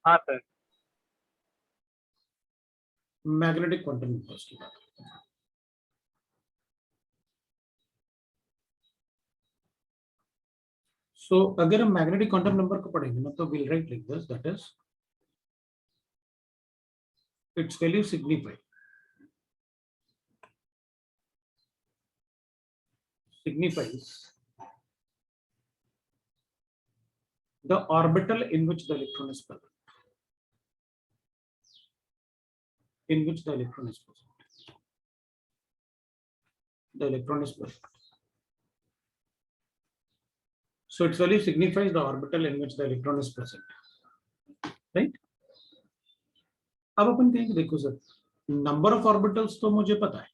हाँ sir. Magnetic quantum numbers की बात करते हैं। सो अगर हम मैग्नेटिक क्वांटम नंबर को पढ़ेंगे ना, तो will write like this, that is its value signifies the orbital in which the electron is present. In which the electron is present. The electron is present. So its value signifies the orbital in which the electron is present. Right? अब अपन कहेंगे देखो sir, number of orbitals तो मुझे पता है,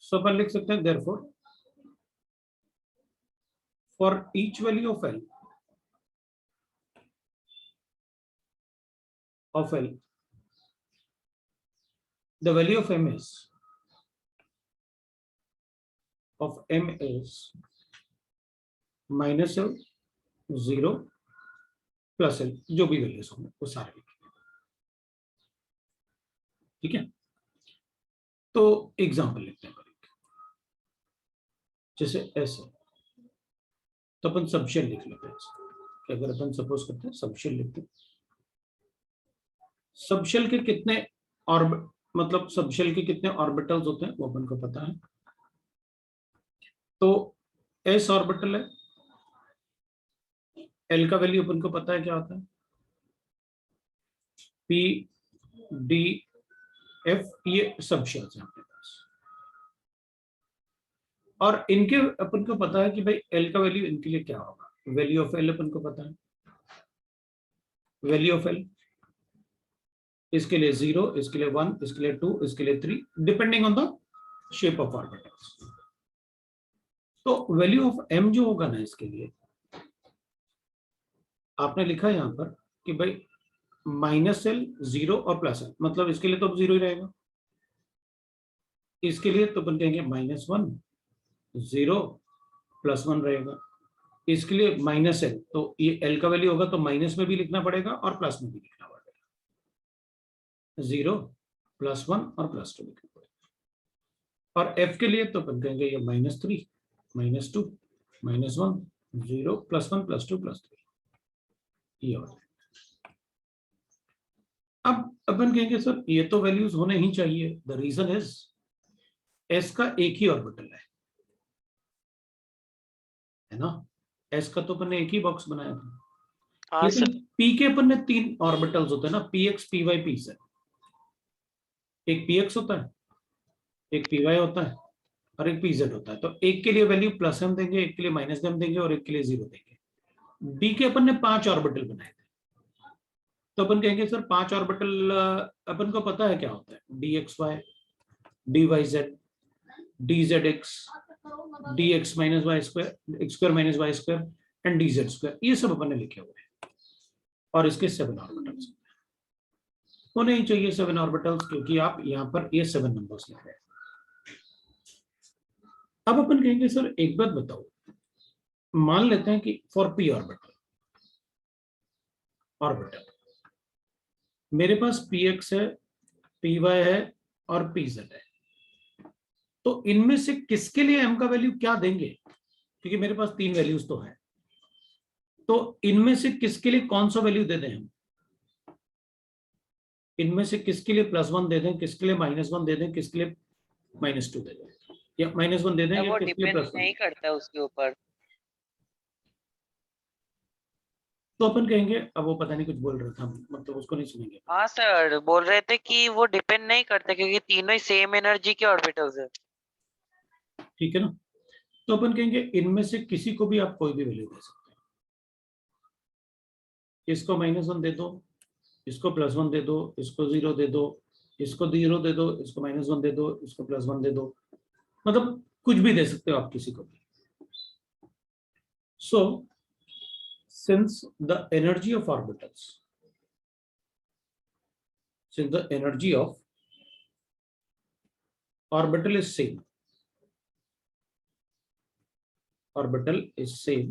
सो अपन लिख सकते हैं therefore for each value of L the value of M is minus L, 0 plus L, जो भी वैल्यूज होंगे वो सारे लिखेंगे। ठीक है, तो एग्जांपल लिखते हैं जैसे S है, तो अपन सबशेल लिख लेते हैं कि अगर अपन सपोज करते हैं सबशेल लिखते हैं, सबशेल के कितने मतलब सबशेल के कितने ऑर्बिटल्स होते हैं वो अपन को पता है। तो S ऑर्बिटल है, L का वैल्यू अपन को पता है क्या होता है, P D F, ये सबशेल्स हैं अपने पास, और इनके अपन को पता है कि भाई L का वैल्यू इनके लिए क्या होगा। वैल्यू ऑफ L अपन को पता है, वैल्यू ऑफ L इसके लिए 0, इसके लिए 1, इसके लिए 2, इसके लिए 3, depending on the shape of orbitals. तो वैल्यू ऑफ M जो होगा ना, इसके लिए आपने लिखा है यहां पर कि भाई माइनस L, 0 और प्लस L, मतलब इसके लिए तो 0 ही रहेगा, इसके लिए तो अपन कहेंगे -1, 0 प्लस 1 रहेगा, इसके लिए -L, तो ये L का वैल्यू होगा तो माइनस में भी लिखना पड़ेगा और प्लस में भी लिखना पड़ेगा, 0 प्लस 1 और प्लस 2 लिखना पड़ेगा। और F के लिए तो अपन कहेंगे ये -3, -2, -1, 0 प्लस 1 प्लस 2 प्लस 3, ये हो जाएगा। अब अपन कहेंगे सर ये तो वैल्यूज होने ही चाहिए, द रीजन इज S का एक ही ऑर्बिटल है ना, S का तो अपन ने एक ही बॉक्स बनाया था। हाँ सर। P के अपन ने 3 ऑर्बिटल्स होते हैं ना, PX, PY, PZ। एक PX होता है, एक PY होता है और एक PZ होता है। तो एक के लिए वैल्यू प्लस m देंगे, एक के लिए माइनस m देंगे और एक के लिए 0 देंगे। D के अपन ने 5 ऑर्बिटल बनाए थे, तो अपन कहेंगे सर 5 ऑर्बिटल अपन को पता है क्या होता है, DXY, DYZ, DZX, DX minus y square, x square minus y square and DZ square, ये सब अपन ने लिखे हुए हैं। और इसके 7 ऑर्बिटल्स होने ही चाहिए, 7 ऑर्बिटल्स, क्योंकि आप यहाँ पर ये 7 नंबर्स लिख रहे हैं। अब अपन कहेंगे सर एक बात बताओ, मान लेते हैं कि फॉर P ऑर्बिटल मेरे पास PX है, PY है और PZ है, तो इनमें से किसके लिए m का वैल्यू क्या देंगे, क्योंकि मेरे पास 3 वैल्यूज तो है, तो इनमें से किसके लिए कौन सा वैल्यू दे दें हम, इनमें से किसके लिए +1 दे दें, किसके लिए -1 दे दें, किसके लिए -2 दे दें, या -1 दे दें, या वो किसके लिए डिपेंड +1 नहीं करता उसके ऊपर। तो अपन कहेंगे, अब वो पता नहीं कुछ बोल रहा था, मतलब उसको नहीं सुनेंगे। हाँ सर, बोल रहे थे कि वो डिपेंड नहीं करता क्योंकि तीनों ही सेम एनर्जी के ऑर्बिटल्स है। ठीक है ना, तो अपन कहेंगे इनमें से किसी को भी आप कोई भी वैल्यू दे सकते हैं, इसको -1 दे दो, इसको +1 दे दो, इसको 0 दे दो, इसको 0 दे दो, इसको -1 दे दो, इसको +1 दे दो, मतलब कुछ भी दे सकते हो आप किसी को भी। सो since the energy of orbitals, since the energy of orbital is same, orbital is same,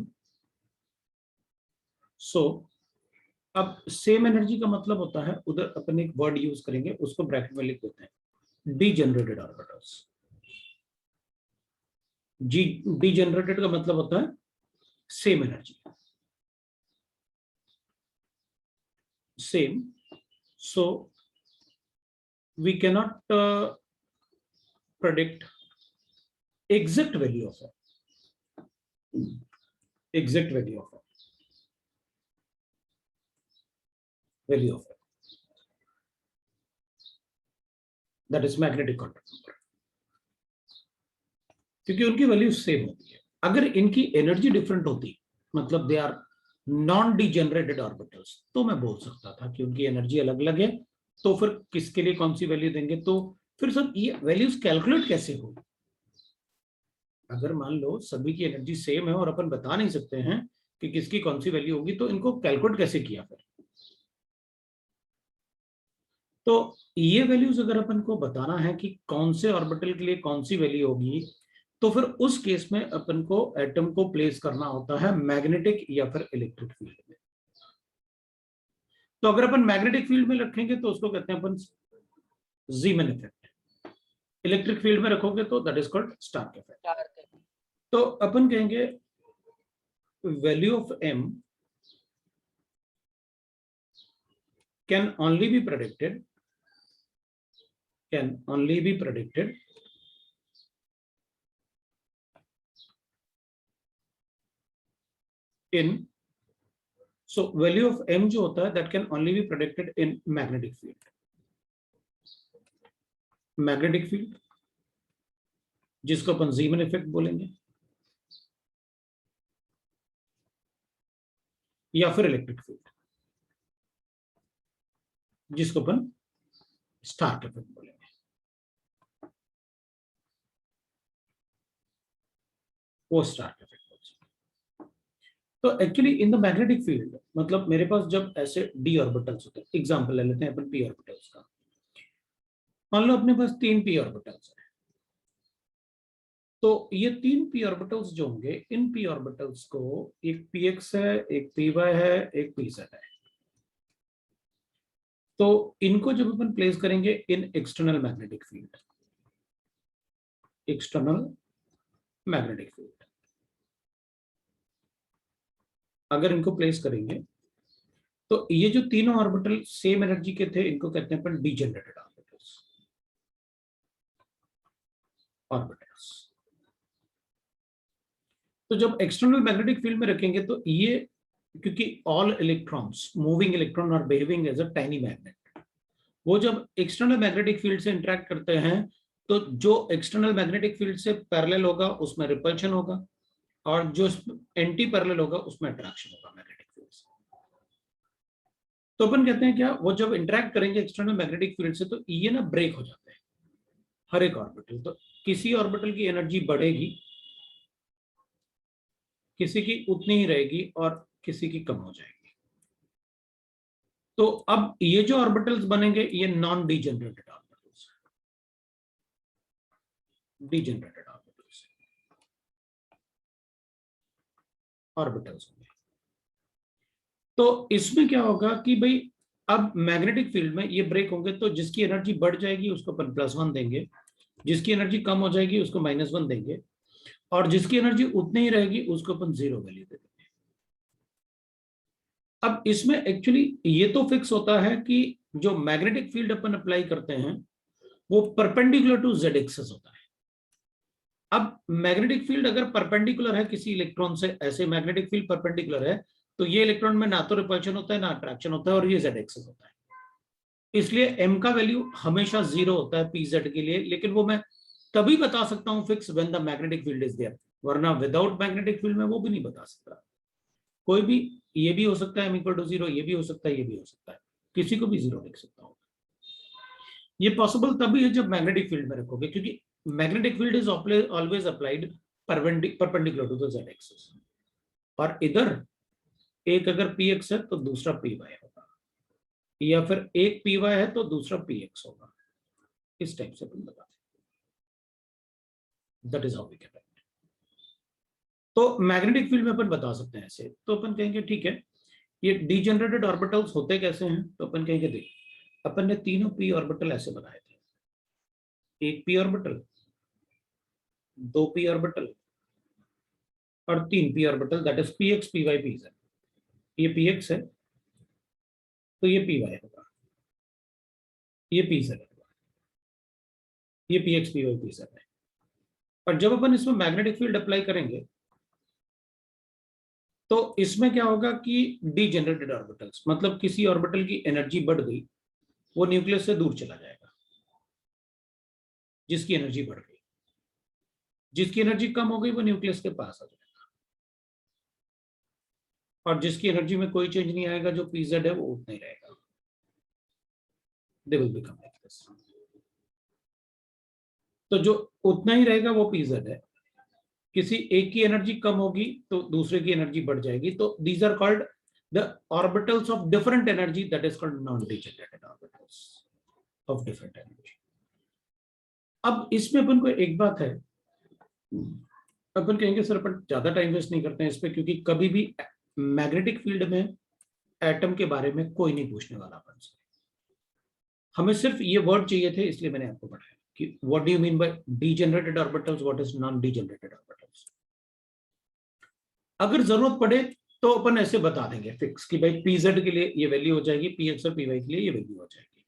so अब सेम एनर्जी का मतलब होता है, उधर अपन एक वर्ड यूज करेंगे, उसको ब्रैकेट में लिख देते हैं, डीजेनरेटेड ऑर्बिटल्स। जी, डीजेनरेटेड का मतलब होता है same energy, same. So we cannot predict exact value of it, exact value of it, value of it, that is magnetic contact number, क्योंकि उनकी वैल्यू सेम होती है। अगर इनकी एनर्जी डिफरेंट होती, मतलब they are non degenerated orbitals, तो मैं बोल सकता था कि उनकी एनर्जी अलग अलग है, तो फिर किसके लिए कौन सी वैल्यू देंगे। तो फिर सब ये वैल्यूज कैलकुलेट कैसे हो? अगर मान लो सभी की एनर्जी सेम है और अपन बता नहीं सकते हैं कि किसकी कौन सी वैल्यू होगी, तो इनको कैलकुलेट कैसे किया फिर? तो ये वैल्यूज अगर अपन को बताना है कि कौन से ऑर्बिटल के लिए कौन सी वैल्यू होगी, तो फिर उस केस में अपन को एटम को प्लेस करना होता है मैग्नेटिक या फिर इलेक्ट्रिक फील्ड में। तो अगर अपन मैग्नेटिक फील्ड में रखेंगे तो उसको कहते हैं अपन जीमन इफेक्ट, इलेक्ट्रिक फील्ड में रखोगे तो that is called Stark effect. तो अपन कहेंगे value of m can only be predicted in, so value of m जो होता है that can only be predicted in magnetic field, magnetic field जिसको अपन जीमन इफेक्ट बोलेंगे, या फिर इलेक्ट्रिक फील्ड जिसको अपन स्टार्क इफेक्ट बोलेंगे। वो स्टार्क इफेक्ट। तो actually in the magnetic field, मतलब मेरे पास जब ऐसे डी ऑर्बिटल्स होते हैं, एग्जांपल ले लेते हैं अपन पी ऑर्बिटल्स का। मान लो अपने पास 3 पी ऑर्बिटल्स है, तो ये 3 पी ऑर्बिटल्स जो होंगे, इन पी ऑर्बिटल्स को एक px है, एक py है, एक pz है। तो इनको जब अपन प्लेस करेंगे इन external magnetic field, external magnetic field, अगर इनको प्लेस करेंगे तो ये जो तीनों ऑर्बिटल सेम एनर्जी के थे, इनको कहते हैं अपन डीजेनरेटेड ऑर्बिटल्स, ऑर्बिटल्स। तो जब एक्सटर्नल मैग्नेटिक फील्ड में रखेंगे तो ये, क्योंकि all electrons, moving electron are behaving as a tiny magnet, वो जब एक्सटर्नल मैग्नेटिक फील्ड से इंटरेक्ट करते हैं तो जो एक्सटर्नल मैग्नेटिक फील्ड से पैरेलल होगा उसमें रिपल्शन होगा, और जो एंटी पैरेलल होगा उसमें अट्रैक्शन होगा मैग्नेटिक फील्ड से। तो अपन कहते हैं क्या, वो जब इंटरेक्ट करेंगे एक्सटर्नल मैग्नेटिक फील्ड से तो ये ना ब्रेक हो जाते हैं हर एक ऑर्बिटल। तो किसी ऑर्बिटल की एनर्जी बढ़ेगी, किसी की उतनी ही रहेगी, और किसी की कम हो जाएगी। तो अब ये जो ऑर्बिटल्स बनेंगे ये non degenerated orbitals, degenerated orbitals, orbitals होंगे। तो इसमें क्या होगा कि भाई अब मैग्नेटिक फील्ड में ये ब्रेक होंगे, तो जिसकी एनर्जी बढ़ जाएगी उसको अपन +1 देंगे, जिसकी एनर्जी कम हो जाएगी उसको -1 देंगे, और जिसकी एनर्जी उतनी ही रहेगी उसको अपन 0 वैल्यू दे देंगे। अब इसमें एक्चुअली ये तो फिक्स होता है कि जो मैग्नेटिक फील्ड अपन अप्लाई करते हैं वो परपेंडिकुलर टू z एक्सिस होता है। अब मैग्नेटिक फील्ड अगर परपेंडिकुलर है किसी इलेक्ट्रॉन से, ऐसे मैग्नेटिक फील्ड परपेंडिकुलर है, तो ये इलेक्ट्रॉन में ना तो रिपल्शन होता है ना अट्रैक्शन होता है, और ये z एक्सिस होता है। इसलिए m का वैल्यू हमेशा 0 होता है pz के लिए, लेकिन वो मैं तभी बता सकता हूं fix when the magnetic field is there, वरना विदाउट मैग्नेटिक फील्ड में वो भी नहीं बता सकता। कोई भी, ये भी हो सकता है m = 0, ये भी हो सकता है, ये भी हो सकता है, किसी को भी 0 लिख सकता हूं। ये पॉसिबल तभी है जब मैग्नेटिक फील्ड में रखोगे, क्योंकि magnetic field is always applied perpendicular to the z axis, और इधर एक अगर px है तो दूसरा py होगा, या फिर एक py है तो दूसरा px होगा। इस टाइप से अपन बताते हैं, that is how we can. तो मैग्नेटिक फील्ड में अपन बता सकते हैं ऐसे। तो अपन कहेंगे ठीक है, ये डीजेनरेटेड ऑर्बिटल्स होते कैसे हैं, तो अपन कहेंगे देख, अपन ने तीनों पी ऑर्बिटल ऐसे बनाए थे, एक पी ऑर्बिटल, दो पी ऑर्बिटल और तीन p orbital, that is p x p y p z. ये पी एक्स है तो ये पी वाई होगा, ये पी जेड होगा, ये p x p y p z है। और जब अपन इसमें मैग्नेटिक फील्ड अप्लाई करेंगे तो इसमें क्या होगा कि डीजेनरेटेड ऑर्बिटल्स, मतलब किसी ऑर्बिटल की एनर्जी बढ़ गई, वो न्यूक्लियस से दूर चला जाएगा, जिसकी एनर्जी बढ़ गई, जिसकी एनर्जी कम हो गई वो न्यूक्लियस के पास आ जाएगा, और जिसकी एनर्जी में कोई चेंज नहीं आएगा, जो पीजेड है वो उतना ही रहेगा, they will become like this. तो जो उतना ही रहेगा वो पीजेड है, किसी एक की एनर्जी कम होगी तो दूसरे की एनर्जी बढ़ जाएगी, तो these are called the orbitals of different energy, that is called non degenerated orbitals of different energy. अब इसमें अपन को एक बात है, अपन कहेंगे सर अपन ज्यादा टाइम वेस्ट नहीं करते हैं इस पे, क्योंकि कभी भी मैग्नेटिक फील्ड में एटम के बारे में कोई नहीं पूछने वाला अपन से, हमें सिर्फ ये वर्ड चाहिए थे, इसलिए मैंने आपको पढ़ाया कि what do you mean by degenerated orbitals, what is non degenerated orbitals. अगर जरूरत पड़े तो अपन ऐसे बता देंगे फिक्स कि भाई पीजेड के लिए ये वैल्यू हो जाएगी, पीएक्स और पीवाई के लिए ये वैल्यू हो जाएगी।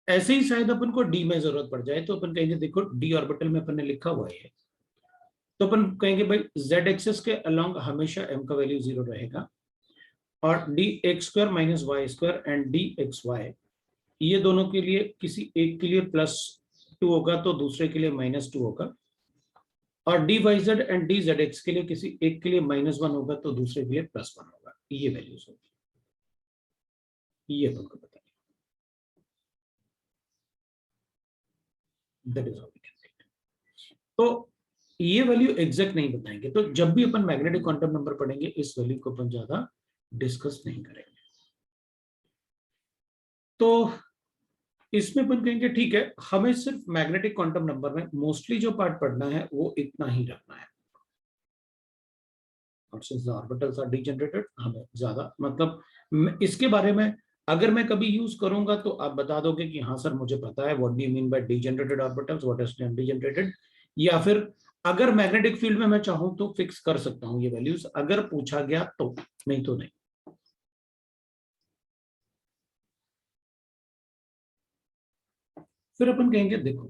ऐसे ही शायद अपन को डी में जरूरत पड़ जाए तो अपन कहेंगे देखो डी ऑर्बिटल में अपन ने लिखा हुआ है, तो अपन कहेंगे भाई जेड एक्सिस के अलोंग हमेशा एम का वैल्यू 0 रहेगा, और d x square minus y square and d x y, ये दोनों के लिए किसी एक के लिए +2 होगा तो दूसरे के लिए -2 होगा, और d y z and d z x के लिए किसी एक के लिए -1 होगा तो दूसरे के लिए +1 होगा, ये वैल्यूज होगी, ये अपन को बताइए, that is how we can take. तो ये वैल्यू एग्जैक्ट नहीं बताएंगे, तो जब भी अपन मैग्नेटिक क्वांटम नंबर पढ़ेंगे इस वैल्यू को अपन ज्यादा डिस्कस नहीं करेंगे। तो इसमें अपन कहेंगे ठीक है, हमें सिर्फ मैग्नेटिक क्वांटम नंबर में मोस्टली जो पार्ट पढ़ना है वो इतना ही रखना है, और since the orbitals are degenerated हमें ज्यादा मतलब इसके बारे में अगर मैं कभी यूज करूंगा तो आप बता दोगे कि हाँ सर मुझे पता है, what do you mean by degenerated orbitals, what is degenerated, या फिर अगर मैग्नेटिक फील्ड में मैं चाहूं तो फिक्स कर सकता हूं ये वैल्यूज, अगर पूछा गया तो, नहीं तो नहीं। फिर अपन कहेंगे देखो,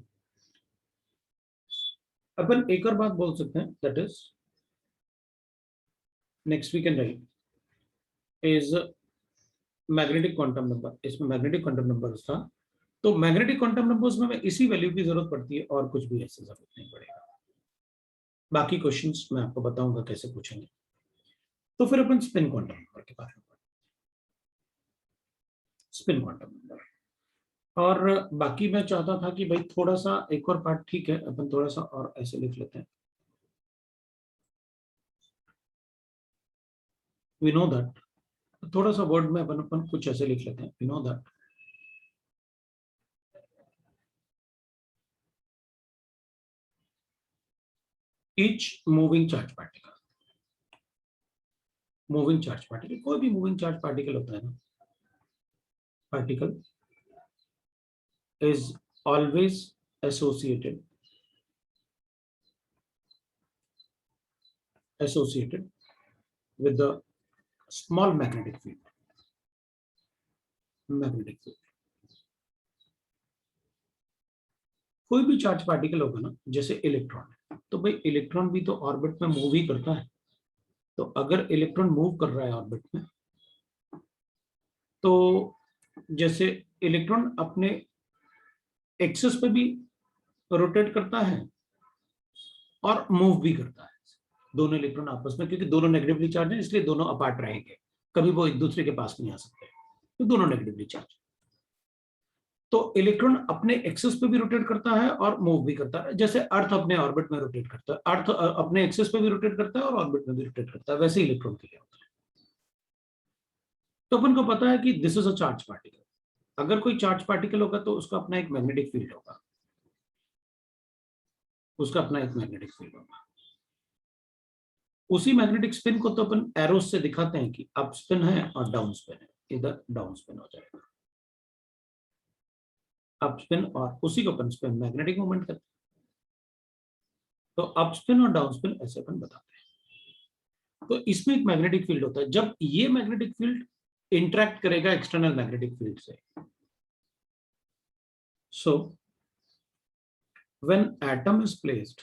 अपन एक और बात बोल सकते हैं, that is next we can write is magnetic quantum number. इसमें मैग्नेटिक क्वांटम नंबर था, तो मैग्नेटिक क्वांटम नंबर्स में इसी वैल्यू की जरूरत पड़ती है और कुछ भी ऐसे जरूरत नहीं पड़ेगा। बाकी क्वेश्चंस मैं आपको बताऊंगा कैसे पूछेंगे। तो फिर अपन स्पिन क्वांटम नंबर के बारे में, स्पिन क्वांटम नंबर, और बाकी मैं चाहता था कि भाई थोड़ा सा एक और पार्ट, ठीक है अपन थोड़ा सा और ऐसे लिख लेते हैं, वी नो दैट, थोड़ा सा वर्ड में अपन कुछ ऐसे लिख लेते हैं, we know that each moving charge particle, moving charge particle, कोई भी मूविंग चार्ज पार्टिकल होता है ना, particle is always associated with the small magnetic field, magnetic field. कोई भी चार्ज पार्टिकल होगा ना, जैसे इलेक्ट्रॉन, तो भाई इलेक्ट्रॉन भी तो ऑर्बिट में मूव ही करता है, तो अगर इलेक्ट्रॉन मूव कर रहा है ऑर्बिट में, तो जैसे इलेक्ट्रॉन अपने एक्सिस पे भी रोटेट करता है और मूव भी करता है, दोनों इलेक्ट्रॉन आपस में, क्योंकि दोनों नेगेटिवली चार्ज हैं इसलिए दोनों अपार्ट रहेंगे, कभी वो एक दूसरे के पास नहीं आ सकते, तो दोनों नेगेटिवली चार्ज। तो इलेक्ट्रॉन अपने एक्सिस पे भी रोटेट करता है और मूव भी करता है, जैसे अर्थ अपने ऑर्बिट में रोटेट करता है, अर्थ अपने एक्सिस पे भी रोटेट करता है और ऑर्बिट में भी रोटेट करता है, वैसे इलेक्ट्रॉन के लिए होता है। तो अपन को पता है कि this is a charge particle, अगर कोई चार्ज पार्टिकल होगा तो उसका अपना एक मैग्नेटिक फील्ड होगा, उसका अपना एक मैग्नेटिक फील्ड होगा। उसी मैग्नेटिक स्पिन को तो अपन एरोस से दिखाते हैं कि अप स्पिन है और डाउन स्पिन है, इधर डाउन स्पिन हो जाएगा, अप स्पिन, और उसी को अपन स्पिन मैग्नेटिक मोमेंट कहते हैं। तो अप स्पिन और डाउन स्पिन ऐसे अपन बताते हैं। तो इसमें एक मैग्नेटिक फील्ड होता है, जब ये मैग्नेटिक फील्ड इंटरेक्ट करेगा एक्सटर्नल मैग्नेटिक फील्ड से, so when atom is placed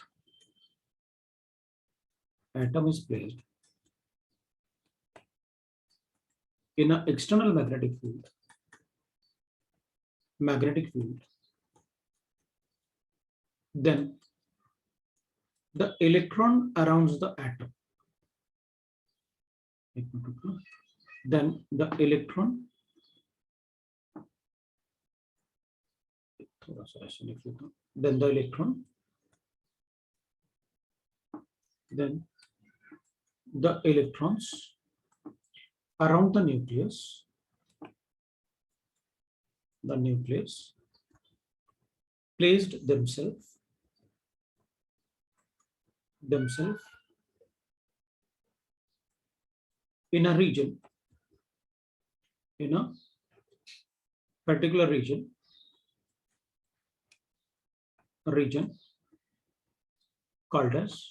in an external magnetic field, then the electron surrounds the atom. Then the electron, then the electron, then the electrons around the nucleus, placed themselves in a region, in a particular region called as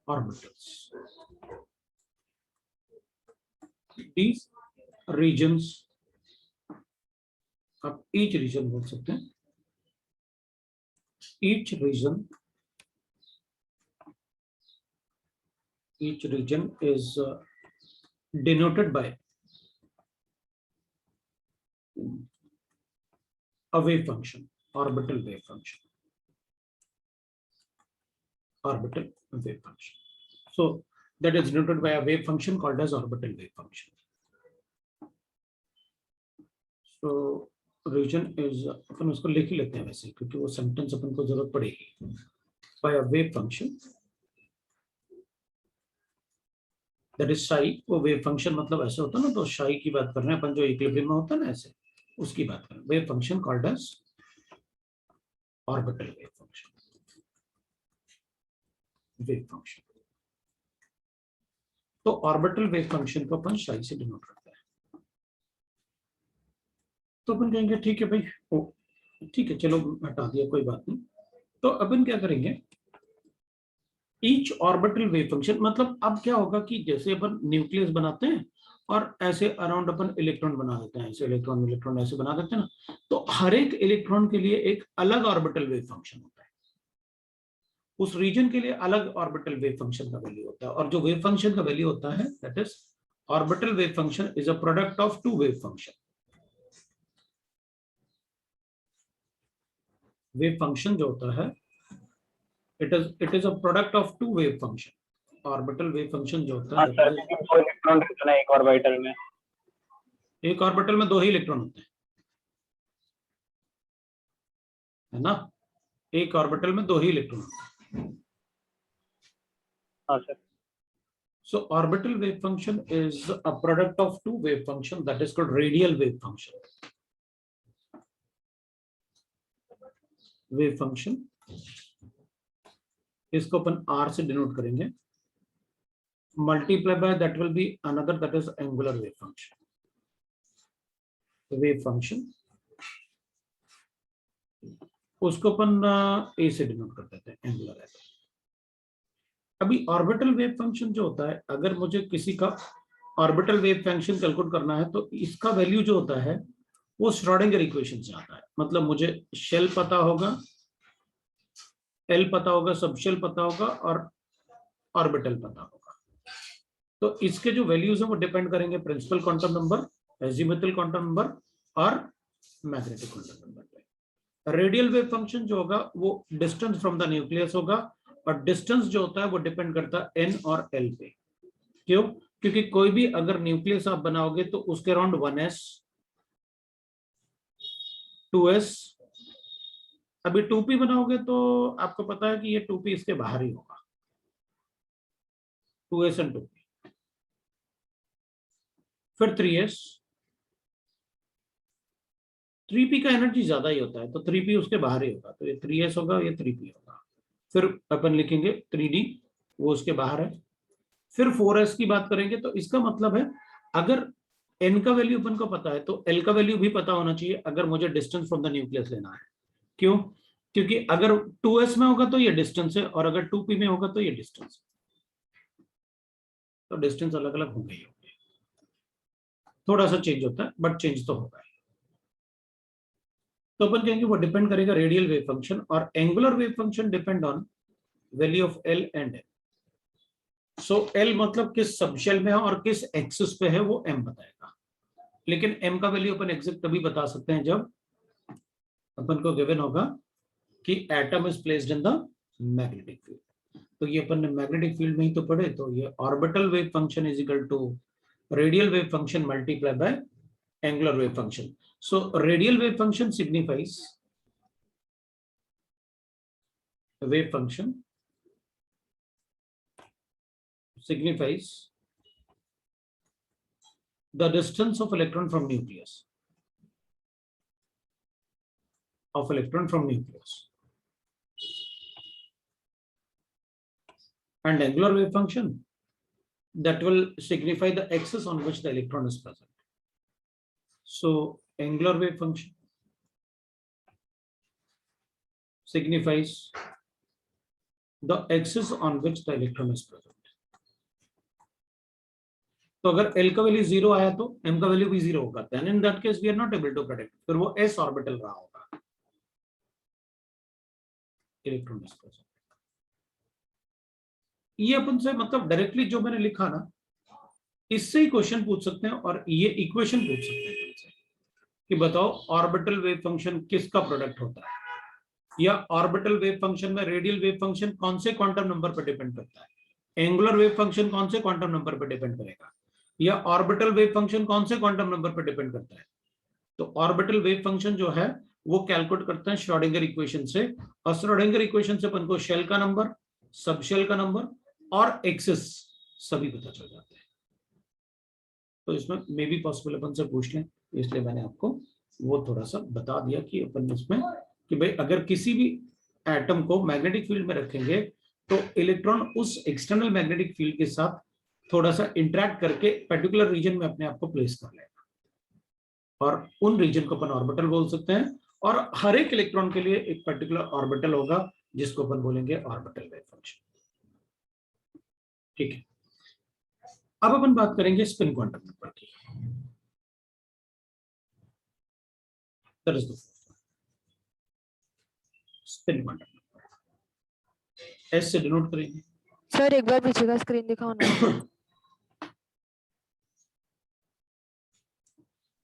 orbitals. These regions, आप each region बोल सकते हैं, each region is denoted by a wave function, orbital wave function. So that is denoted by a wave function called as orbital wave function. So region is, अपन उसको लिख ही लेते हैं वैसे, क्योंकि वो सेंटेंस अपन को जरूरत पड़ेगी, by a wave function, that is psi. वो wave function मतलब ऐसे होता है ना, तो psi की बात कर रहे हैं अपन, जो इक्विलिब्रियम में होता है ना, ऐसे उसकी बात कर रहे हैं, wave function called as orbital wave function. तो ऑर्बिटल वेव फंक्शन को अपन psi से डिनोट करते हैं। तो अपन कहेंगे ठीक है भाई, ओ ठीक है, चलो हटा दिया, कोई बात नहीं। तो अपन क्या करेंगे, ईच ऑर्बिटल वेव फंक्शन, मतलब अब क्या होगा कि जैसे अपन न्यूक्लियस बनाते हैं और ऐसे अराउंड अपन इलेक्ट्रॉन बना देते हैं, ऐसे इलेक्ट्रॉन ऐसे बना देते हैं ना, तो हर एक इलेक्ट्रॉन के लिए एक अलग ऑर्बिटल वेव फंक्शन होता है, उस रीजन के लिए अलग ऑर्बिटल वेव फंक्शन का वैल्यू होता है, और जो वेव फंक्शन का वैल्यू होता है, that is orbital wave function is a product of two wave function. Wave function जो होता है, it is a product of two wave function. Orbital wave function जो होता है, इलेक्ट्रॉन रहता है एक ऑर्बिटल में, एक ऑर्बिटल में दो ही इलेक्ट्रॉन होते हैं, है ना, एक ऑर्बिटल में दो ही इलेक्ट्रॉन होते हैं। हाँ sir. So orbital wave function is a product of two wave function, that is called radial wave function. Wave function इसको अपन R से डिनोट करेंगे, multiply by that will be another, that is angular wave function. Wave function उसको अपन A से denote कर देते हैं, angular है। अभी ऑर्बिटल वेव फंक्शन जो होता है, अगर मुझे किसी का ऑर्बिटल वेव फंक्शन कैलकुलेट करना है, तो इसका वैल्यू जो होता है वो श्रोडिंगर इक्वेशन से आता है। मतलब मुझे शेल पता होगा, एल पता होगा, सबशेल पता होगा, और ऑर्बिटल पता होगा। तो इसके जो वैल्यूज हैं वो डिपेंड करेंगे principal quantum number, azimuthal quantum number और मैग्नेटिक क्वांटम नंबर पे। रेडियल वेव फंक्शन जो होगा वो डिस्टेंस फ्रॉम द न्यूक्लियस होगा, और डिस्टेंस जो होता है वो डिपेंड करता है एन और एल पे। क्यों? क्योंकि कोई भी अगर न्यूक्लियस आप बनाओगे तो उसके अराउंड 1s 2s, अभी 2p बनाओगे तो आपको पता है कि ये 2p इसके बाहर ही होगा, 2s एंड 2p। फिर 3s, 3p का एनर्जी ज्यादा ही होता है, तो 3p उसके बाहर ही होगा, तो ये 3s होगा, ये 3p होगा। फिर अपन लिखेंगे 3d, वो उसके बाहर है। फिर 4s की बात करेंगे तो इसका मतलब है अगर n का वैल्यू अपन को पता है तो l का वैल्यू भी पता होना चाहिए अगर मुझे डिस्टेंस फ्रॉम द न्यूक्लियस लेना है। क्यों? क्योंकि अगर 2s में होगा तो ये डिस्टेंस है और अगर 2p में होगा तो ये डिस्टेंस है, तो डिस्टेंस अलग अलग होंगे ही होंगे। थोड़ा सा चेंज होता है बट चेंज तो होगा। तो अपन कहेंगे वो डिपेंड करेगा रेडियल वेव फंक्शन, और angular wave function depend on value of l and m. So l मतलब किस सबशेल में है और किस एक्सिस पे है वो एम बताएगा, लेकिन एम का वैल्यू अपन एग्जैक्ट तभी बता सकते हैं जब अपन को गिवन होगा कि atom is placed in the magnetic field. तो ये अपन ने मैग्नेटिक फील्ड में ही तो पढ़े, तो ये orbital wave function is equal to radial wave function multiply by angular wave function. So radial wave function signifies the distance of electron from nucleus and angular wave function that will signify the axis on which the electron is present. So angular wave function signifies the axis on which the electron is present. तो अगर L का value 0 आया तो M का value भी 0 होगा, then in that case we are not able to predict, फिर वो s ऑर्बिटल रहा होगा, इलेक्ट्रॉन is present। ये अपन से मतलब डायरेक्टली जो मैंने लिखा ना, इससे ही क्वेश्चन पूछ सकते हैं और ये इक्वेशन पूछ सकते हैं तुमसे कि बताओ ऑर्बिटल वेव फंक्शन किसका प्रोडक्ट होता है, या ऑर्बिटल वेव फंक्शन में रेडियल वेव फंक्शन कौन से क्वांटम नंबर पर डिपेंड करता है, एंगुलर वेव फंक्शन कौन से क्वांटम नंबर पर डिपेंड करेगा, या ऑर्बिटल वेव फंक्शन कौन से क्वांटम नंबर पर डिपेंड करता है। तो ऑर्बिटल वेव फंक्शन जो है वो कैलकुलेट करते हैं श्रोडिंगर इक्वेशन से, और श्रोडिंगर इक्वेशन से अपन को शेल का नंबर, सब शेल का नंबर और एक्सिस सभी पता चल जाते हैं। तो इसमें मे बी पॉसिबल अपन से पूछ लें, इसलिए मैंने आपको वो थोड़ा सा बता दिया कि अपन इसमें कि भाई अगर किसी भी एटम को मैग्नेटिक फील्ड में रखेंगे तो इलेक्ट्रॉन उस एक्सटर्नल मैग्नेटिक फील्ड के साथ थोड़ा सा इंटरेक्ट करके पर्टिकुलर रीजन में अपने आप को प्लेस कर लेगा, और उन रीजन को अपन ऑर्बिटल बोल सकते हैं, और हर एक इलेक्ट्रॉन के लिए एक पर्टिकुलर ऑर्बिटल होगा जिसको अपन बोलेंगे ऑर्बिटल वेव फंक्शन। ठीक है, अब अपन बात करेंगे स्पिन क्वांटम नंबर की। स्पिन क्वांटम नंबर एस से डिनोट करेंगे। सर एक बार पीछे का स्क्रीन दिखाओ ना।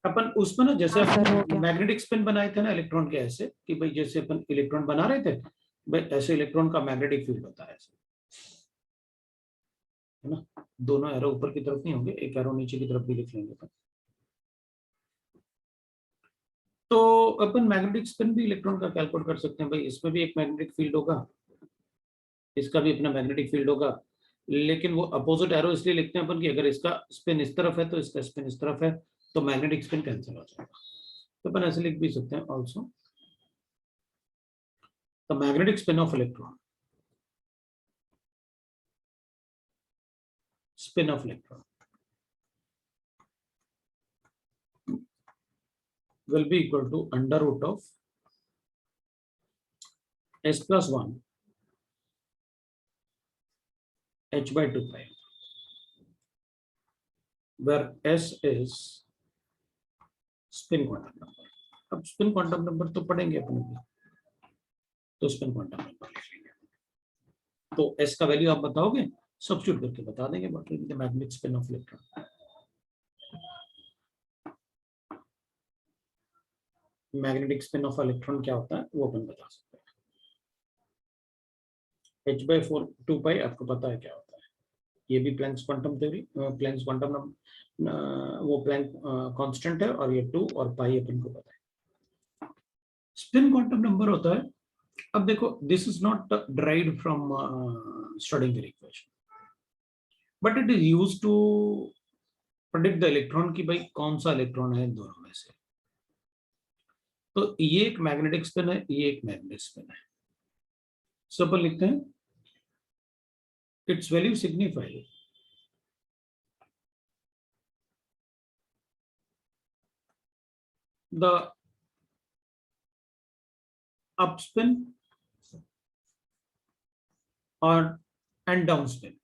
अपन उसमें ना जैसे हाँ, सर, हो अपन गया। मैग्नेटिक स्पिन बनाए थे ना इलेक्ट्रॉन के, ऐसे कि भाई जैसे अपन इलेक्ट्रॉन बना रहे थे, भाई ऐसे इलेक्ट्रॉन का मैग्नेटिक फील्ड होता है, है ना। दोनों एरो ऊपर की तरफ नहीं होंगे, एक एरो नीचे की तरफ भी लिख लेंगे अपन। तो अपन मैग्नेटिक स्पिन भी इलेक्ट्रॉन का कैलकुलेट कर सकते हैं। भाई इसमें भी एक मैग्नेटिक फील्ड होगा, इसका भी अपना मैग्नेटिक फील्ड होगा, लेकिन वो अपोजिट एरो इसलिए लिखते हैं अपन कि अगर इसका स्पिन इस तरफ है तो इसका स्पिन इस तरफ है, तो मैग्नेटिक स्पिन कैंसिल हो जाएगा। तो अपन ऐसे लिख भी सकते हैं also the magnetic spin off electron, spin of electron will be equal to under root of s plus 1 h by 2 pi, where s is spin quantum number। अब spin quantum number तो पढ़ेंगे अपन भी, तो spin quantum number लिख लेंगे। तो s का value आप बताओगे, सब्स्टिट्यूट करके बता देंगे the magnetic spin off electron. Magnetic spin off electron क्या होता है वो अपन बता सकते हैं। h by 2 pi आपको पता है क्या होता है, ये भी Planck's quantum theory, Planck's quantum वो प्लैंक कांस्टेंट है, और ये 2 और पाई अपन को पता है। स्पिन क्वांटम नंबर होता है, अब देखो this is not derived from Schrodinger equation, but it is used to predict the electron की भाई कौन सा इलेक्ट्रॉन है इन दोनों में से। तो ये एक मैग्नेटिक स्पिन है, ये एक मैग्नेटिक स्पिन है। सो अपन लिखते हैं its value signify the upspin or and downspin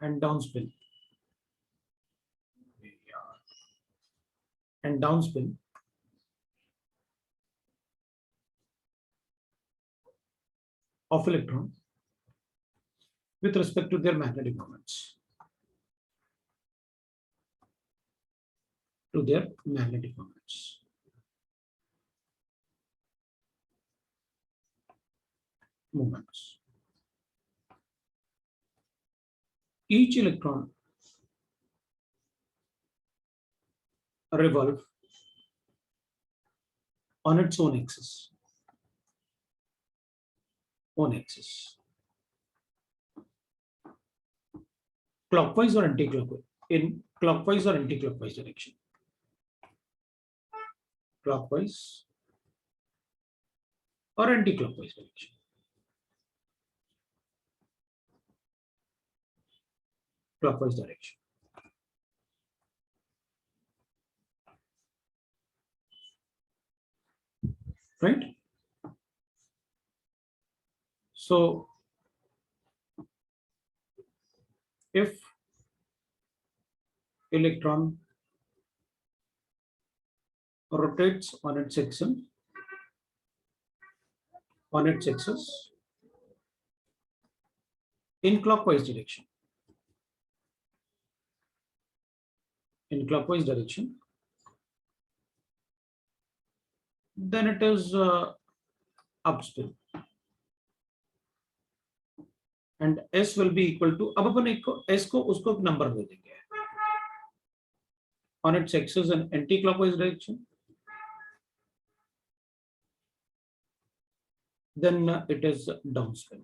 and downspin and downspin of electron with respect to their magnetic moments. To their magnetic moments. Moments. Each electron revolve on its own axis. Clockwise or anti-clockwise? In clockwise or anti-clockwise direction? Clockwise or anti-clockwise direction? Clockwise direction. Right? So if electron rotates on its axis in clockwise direction, then it is upspin, and S will be equal to, अब अपन एक S को उसको number दे देंगे on its axis in anti-clockwise direction, then it is downspin.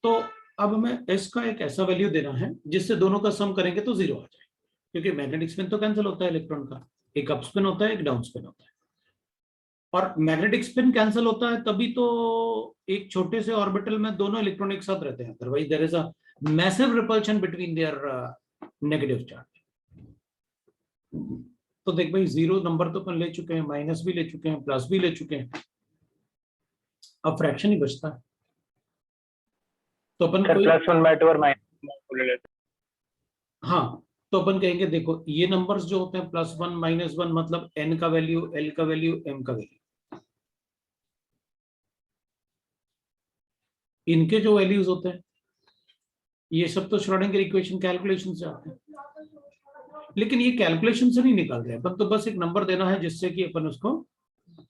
तो अब हमें S का एक ऐसा वैल्यू देना है जिससे दोनों का सम करेंगे तो 0 आ जाए, क्योंकि मैग्नेटिक स्पिन तो कैंसिल होता है इलेक्ट्रॉन का, एक अपस्पिन होता है एक डाउनस्पिन होता है, और मैग्नेटिक स्पिन कैंसिल होता है तभी तो एक छोटे से ऑर्बिटल में दोनों इलेक्ट्रॉन एक साथ रहते हैं, otherwise there is a massive repulsion between their negative charge. तो देख भाई 0 नंबर तो अपन ले चुके हैं, माइनस भी ले चुके हैं, प्लस भी ले चुके हैं, अब फ्रैक्शन ही बचता है। तो अपन +1/2 और -1/2 ले लेते हैं। हाँ, तो अपन कहेंगे देखो ये नंबर्स जो होते हैं +1 -1 मतलब n का वैल्यू, l का वैल्यू, m का वैल्यू, इनके जो वैल्यूज होते हैं ये सब तो श्रोडिंगर इक्वेशन कैलकुलेशन से आते हैं, लेकिन ये कैलकुलेशन से नहीं निकाल रहे अपन, तो बस एक नंबर देना है जिससे कि अपन उसको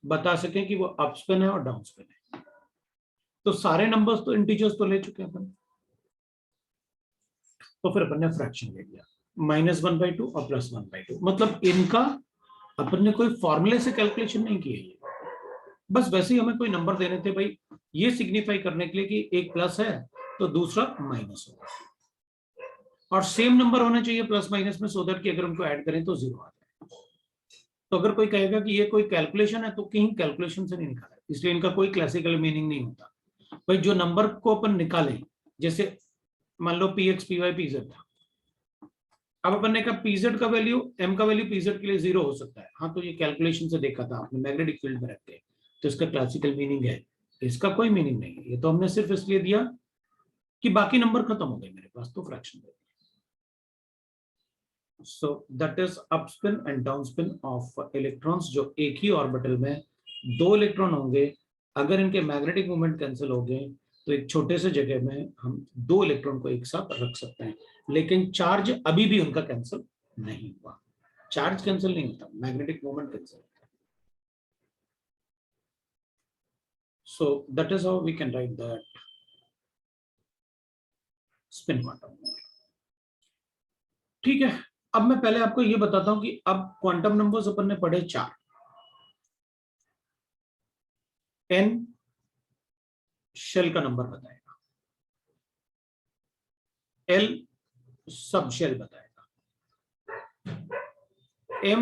बता सकें कि वो अपस्पिन है और डाउनस्पिन है। तो सारे नंबर्स तो इंटीजर्स तो ले चुके हैं अपन, तो फिर अपन ने फ्रैक्शन ले लिया -1/2 और +1/2, मतलब इनका अपन ने कोई फॉर्मूले से कैलकुलेशन नहीं किया है, बस वैसे ही हमें कोई नंबर देने थे भाई, ये सिग्निफाई करने के लिए कि एक प्लस है तो दूसरा माइनस होगा, और सेम नंबर होना चाहिए प्लस माइनस में, सो दैट कि अगर उनको ऐड करें तो 0 आ जाए। तो अगर कोई कहेगा कि ये कोई कैलकुलेशन है तो कहीं कैलकुलेशन से नहीं निकाला, इसलिए इनका कोई क्लासिकल मीनिंग नहीं होता भाई। जो नंबर को अपन निकालें, जैसे मान लो px py pz था, अब अपन ने कहा pz का वैल्यू, m का वैल्यू pz के लिए 0 हो सकता है, हाँ तो ये कैलकुलेशन से देखा था आपने मैग्नेटिक फील्ड में रख के, तो इसका क्लासिकल मीनिंग है, इसका कोई मीनिंग नहीं है, ये तो हमने सिर्फ इसलिए दिया कि बाकी नंबर खत्म हो गए मेरे पास, तो फ्रैक्शन दे दिया। So that is upspin and downspin of electrons, जो एक ही ऑर्बिटल में 2 इलेक्ट्रॉन होंगे, अगर इनके मैग्नेटिक मोमेंट कैंसिल हो गए तो एक छोटे से जगह में हम 2 इलेक्ट्रॉन को एक साथ रख सकते हैं, लेकिन चार्ज अभी भी उनका कैंसिल नहीं हुआ, चार्ज कैंसिल नहीं होता, मैग्नेटिक मोमेंट कैंसिल होता है। So that is how we can write that spin quantum. ठीक है, अब मैं पहले आपको ये बताता हूं कि अब क्वांटम नंबर्स अपन ने पढ़े 4, n शेल का नंबर बताएगा, l सब शेल बताएगा, m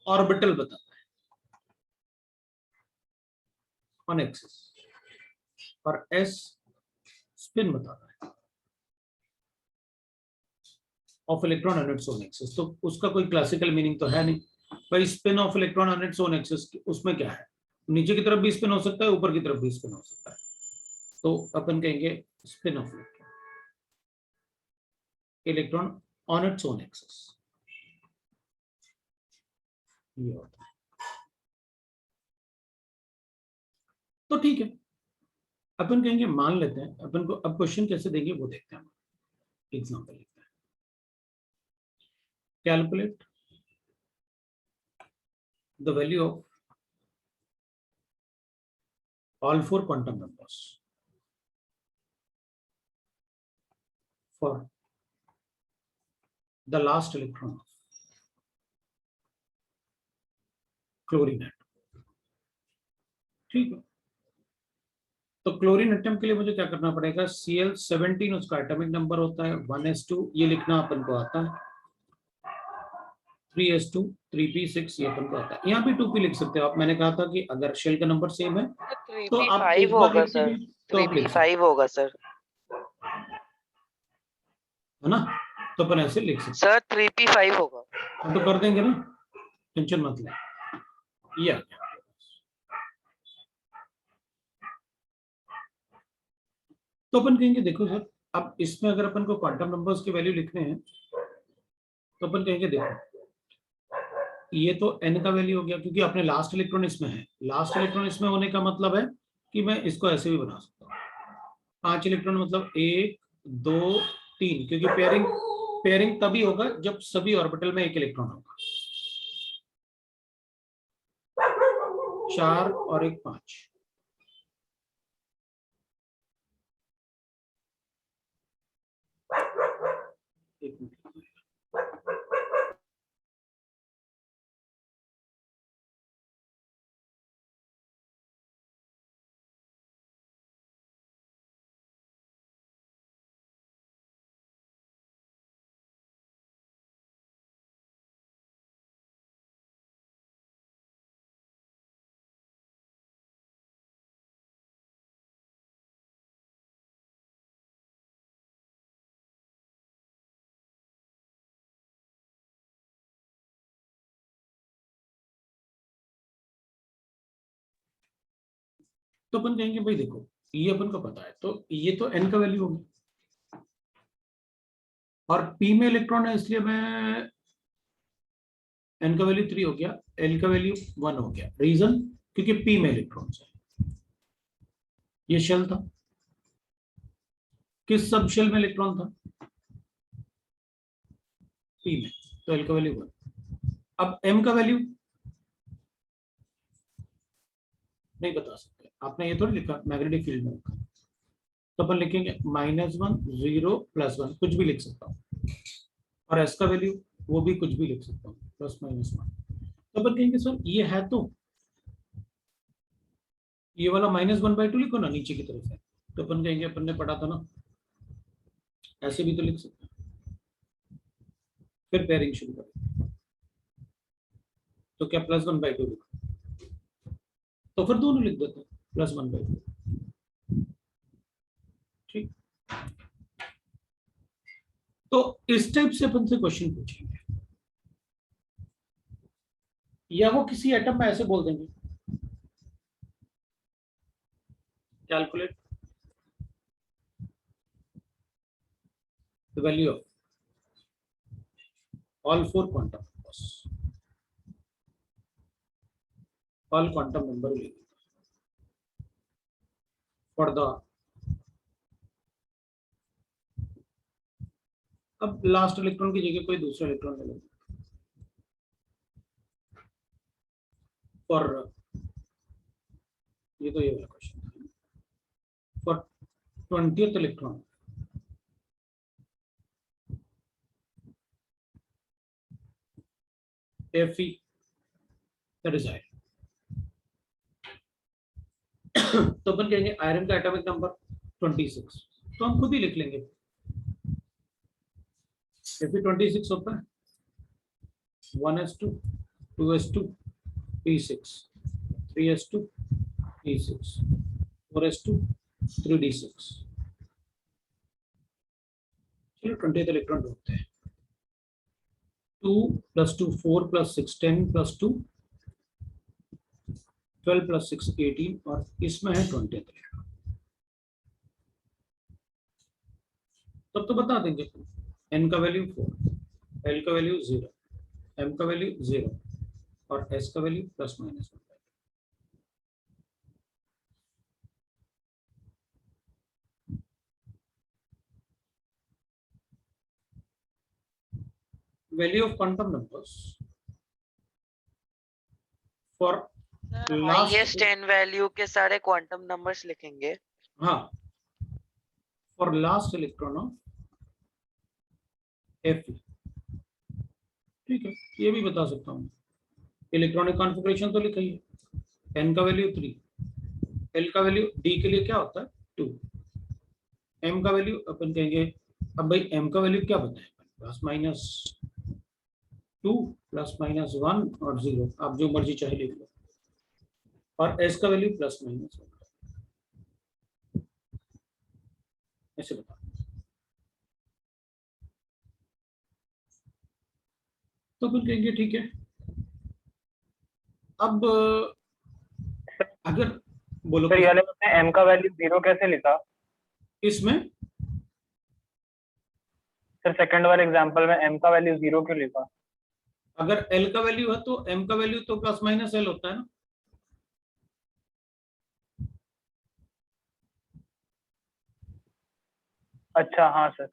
ऑर्बिटल बताता ऑन एक्सिस और s स्पिन बता रहा है of electron on its own axis. तो उसका कोई क्लासिकल मीनिंग तो है नहीं भाई। Spin off electron on its own axis उसमें क्या है, नीचे की तरफ भी स्पिन हो सकता है, ऊपर की तरफ भी स्पिन हो सकता है। तो अपन कहेंगे spin off electron on its own axis, ये होता है। तो ठीक है, अपन कहेंगे मान लेते हैं, अपन को अब क्वेश्चन कैसे देंगे वो देखते हैं। एग्जांपल लिखते हैं, calculate the value of all four quantum numbers for the last electron of chlorine atom। ठीक है, तो क्लोरीन एटम के लिए मुझे क्या करना पड़ेगा, Cl17 उसका एटॉमिक नंबर होता है, 1s2 ये लिखना अपन को आता है, 3s2 3p6 ये अपन को आता है। यहाँ भी 2p लिख सकते हो आप, मैंने कहा था कि अगर शेल का नंबर सेम है तो आप एक 3p5 बार होगा लिख के सर, भी तो आप लिख सकते 3p5 होगा सर। है ना, तो अपन ऐसे लिख सकते सर 3p5 होगा। हैं, तो कर देंगे ना, टेंशन मत ले। ये आ गया। तो अपन कहेंगे देखो सर, अब इसमें अगर अपन को क्वांटम नंबर्स की वैल्यू लिखने हैं तो अपन कहेंगे देखो ये तो n का वैल्यू हो गया, क्योंकि अपने लास्ट इलेक्ट्रॉन इसमें है। लास्ट इलेक्ट्रॉन इसमें होने का मतलब है कि मैं इसको ऐसे भी बना सकता हूँ, 5 इलेक्ट्रॉन मतलब 1 2 3, क्योंकि पेयरिंग तभी होगा जब सभी ऑर्बिटल में एक इलेक्ट्रॉन होगा। 4 और 1 5। एक मिनट, तो अपन कहेंगे भाई देखो ये अपन को पता है, तो ये तो n का वैल्यू होगा और p में इलेक्ट्रॉन है, इसलिए मैं n का वैल्यू 3 हो गया, l का वैल्यू 1 हो गया। रीजन क्योंकि p में इलेक्ट्रॉन है। ये शेल था, किस सब शेल में इलेक्ट्रॉन था, p में, तो l का वैल्यू 1। अब m का वैल्यू नहीं बता सकते, आपने ये थोड़ी लिखा मैग्नेटिक फील्ड में रखा, तो अपन लिखेंगे -1 0 +1, कुछ भी लिख सकता हूँ। और s का वैल्यू वो भी कुछ भी लिख सकता हूँ, +-1। तो अपन कहेंगे सर ये है, तो ये वाला -1/2 लिखो ना नीचे की तरफ है, तो अपन कहेंगे अपन ने पढ़ा था ना, ऐसे भी तो लिख सकते हैं। फिर पेयरिंग शुरू करें, तो क्या +1/2 लिखो, तो फिर दोनों लिख देते हैं +1/2। ठीक, तो इस टाइप से अपन से क्वेश्चन पूछेंगे, या वो किसी एटम में ऐसे बोल देंगे calculate the value of all four quantum numbers, all quantum number for the, अब लास्ट इलेक्ट्रॉन की जगह कोई दूसरा इलेक्ट्रॉन ले लेंगे, फॉर ये तो ये वाला क्वेश्चन था, for 20th electron Fe, that is iron। तो अपन कहेंगे आयरन का एटॉमिक नंबर 26, तो हम खुद ही लिख लेंगे Fe 26 होता है 1s2 2s2 p6 3s2 D6 4s2 3d6। चलो 20th इलेक्ट्रॉन ढूंढते हैं। 2 + 2 4 + 6 10 + 2 12 + 6 18 और इसमें है 20th इलेक्ट्रॉन। तब तो बता देंगे n का वैल्यू 4, l का वैल्यू 0, m का वैल्यू 0 और s का value ±1। Value of quantum numbers for last, highest n value के सारे क्वांटम नंबर्स लिखेंगे। हाँ, for last electron of Fe। ठीक है, ये भी बता सकता हूँ। इलेक्ट्रॉनिक कॉन्फ़िगरेशन तो लिखा ही है। n का वैल्यू 3, l का वैल्यू d के लिए क्या होता है 2, m का वैल्यू अपन कहेंगे, अब भाई m का वैल्यू क्या बताएं, +-2 +-1 और 0, आप जो मर्जी चाहे लिख लो, और s का वैल्यू +-1 ऐसे बता। तो फिर कहेंगे ठीक है। अब अगर बोलो सर ये वाले में m का वैल्यू 0 कैसे लिखा? इसमें सर सेकंड वाले एग्जांपल में m का वैल्यू 0 क्यों लिखा? अगर l का वैल्यू है तो m का वैल्यू तो +-l होता है ना। अच्छा हाँ सर।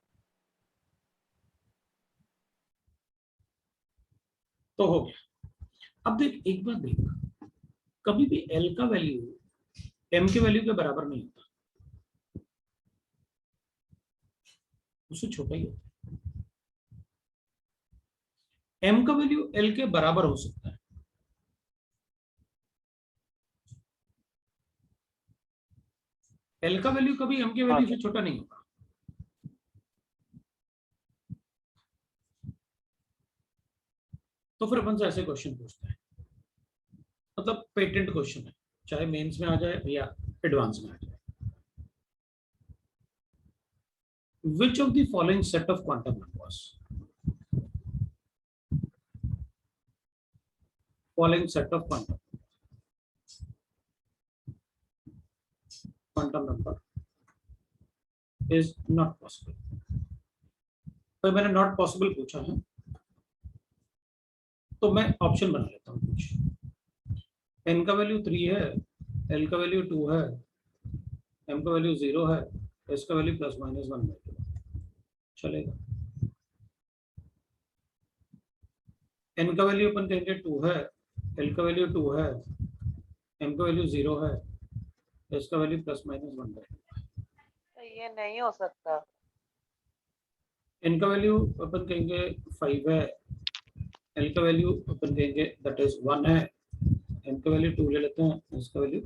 तो हो गया। अब देख एक बात देख, कभी भी l का वैल्यू m के वैल्यू के बराबर नहीं होता, उससे छोटा ही होता है। m का वैल्यू l के बराबर हो सकता है, l का वैल्यू कभी m के वैल्यू से छोटा नहीं होगा। तो फिर अपन से ऐसे क्वेश्चन पूछते हैं, मतलब पेटेंट क्वेश्चन है, चाहे मेंस में आ जाए या एडवांस में आ जाए। Which of the following set of quantum numbers, following set of quantum number is not possible? तो मैंने नॉट पॉसिबल पूछा है, तो मैं ऑप्शन बना लेता हूँ कुछ। n का वैल्यू 3 है, l का वैल्यू 2 है, m का वैल्यू 0 है, s का वैल्यू +-1/2 चलेगा। n का वैल्यू अपन कहेंगे 2 है, l का वैल्यू 2 है, m का वैल्यू 0 है, s का वैल्यू +-1/2। ये नहीं हो सकता। n का वैल्यू अपन कहेंगे 5 है, l का वैल्यू अपन कहेंगे दैट इज 1 है, m का वैल्यू 2 ले लेते हैं, s का वैल्यू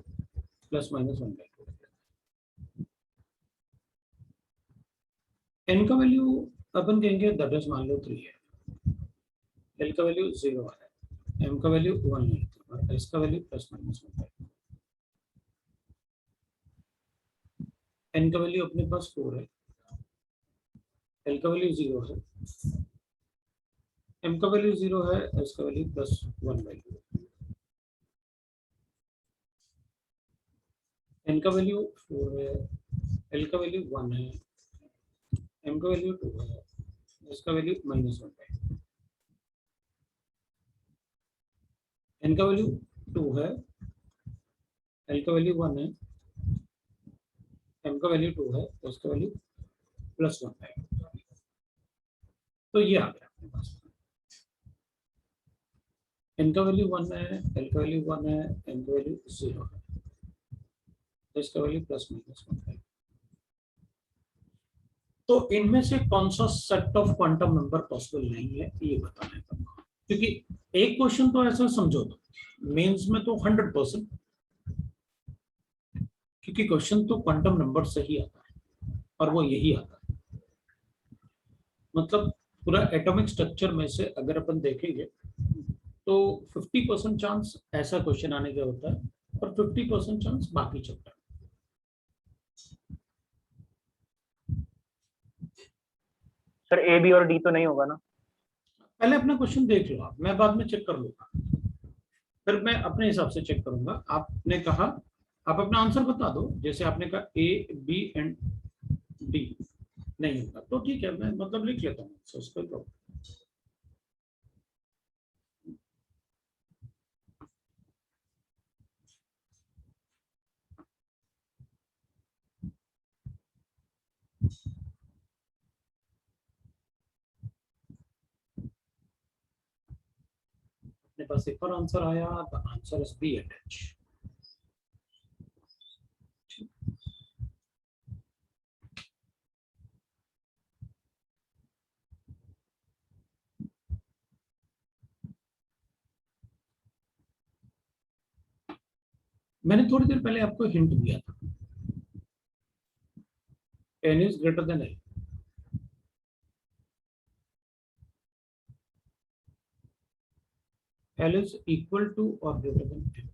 +-1/2। n का वैल्यू अपन कहेंगे दैट इज मान लो 3 है, l का वैल्यू 0 है, m का वैल्यू 1 है और s का वैल्यू +-1/2। n का वैल्यू अपने पास 4 है, l का वैल्यू 0 है, m का वैल्यू 0 है, s का वैल्यू +1/2। n का वैल्यू 4 है, l का वैल्यू 1 है, m का वैल्यू 2 है, s का वैल्यू -1/2। n का वैल्यू 2 है, l का वैल्यू 1 है, m का वैल्यू 2 है, s का वैल्यू +1/2। तो ये आ गया अपने पास। n का वैल्यू 1 है, l का वैल्यू 1 है, m का वैल्यू 0 है, s का वैल्यू +-1/2। तो इनमें से कौन सा set of quantum number possible नहीं है ये बताना है तुमको, क्योंकि एक क्वेश्चन तो ऐसा समझो तो मेंस में तो 100%, क्योंकि क्वेश्चन तो क्वांटम नंबर से ही आता है और वो यही आता है। मतलब पूरा एटॉमिक स्ट्रक्चर में से अगर अपन देखेंगे तो 50% चांस ऐसा क्वेश्चन आने का होता है और और 50% चांस बाकी चैप्टर। सर ए बी और डी तो नहीं होगा ना? पहले अपना क्वेश्चन देख लो आप, मैं बाद में चेक कर लूंगा, फिर मैं अपने हिसाब से चेक करूंगा। आपने कहा आप अपना आंसर बता दो, जैसे आपने कहा ए बी एंड डी नहीं होगा तो ठीक है, मैं मतलब लिख लेता हूँ उसको तो। अपने पास एक और आंसर आया, the answer is B and H. मैंने थोड़ी देर पहले आपको हिंट दिया था, n is greater than l। L is equal to or greater than n।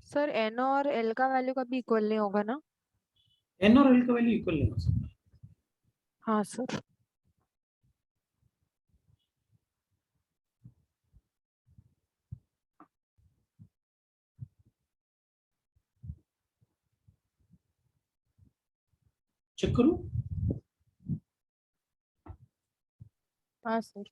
Sir n और एल का वैल्यू कभी इक्वल नहीं होगा ना? n और l का वैल्यू इक्वल नहीं हो सकता। हाँ सर। चेक करूं? हाँ सर।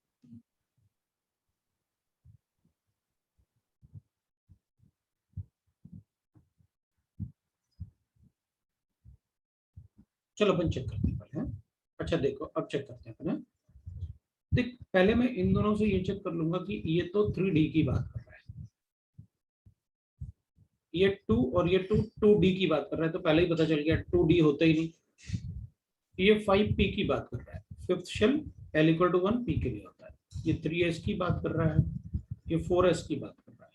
चलो अपन चेक करते हैं पहले। अच्छा देखो, अब चेक करते हैं अपन। देख, पहले मैं इन दोनों से ये चेक कर लूंगा कि ये तो 3D की बात कर रहा है, ये 2 और ये 2D की बात कर रहा है, तो पहले ही पता चल गया 2D होता ही नहीं। ये 5P की बात कर रहा है, fifth shell L equal to 1 P के लिए होता है। ये 3S की बात कर रहा है, ये 4S की बात कर रहा है,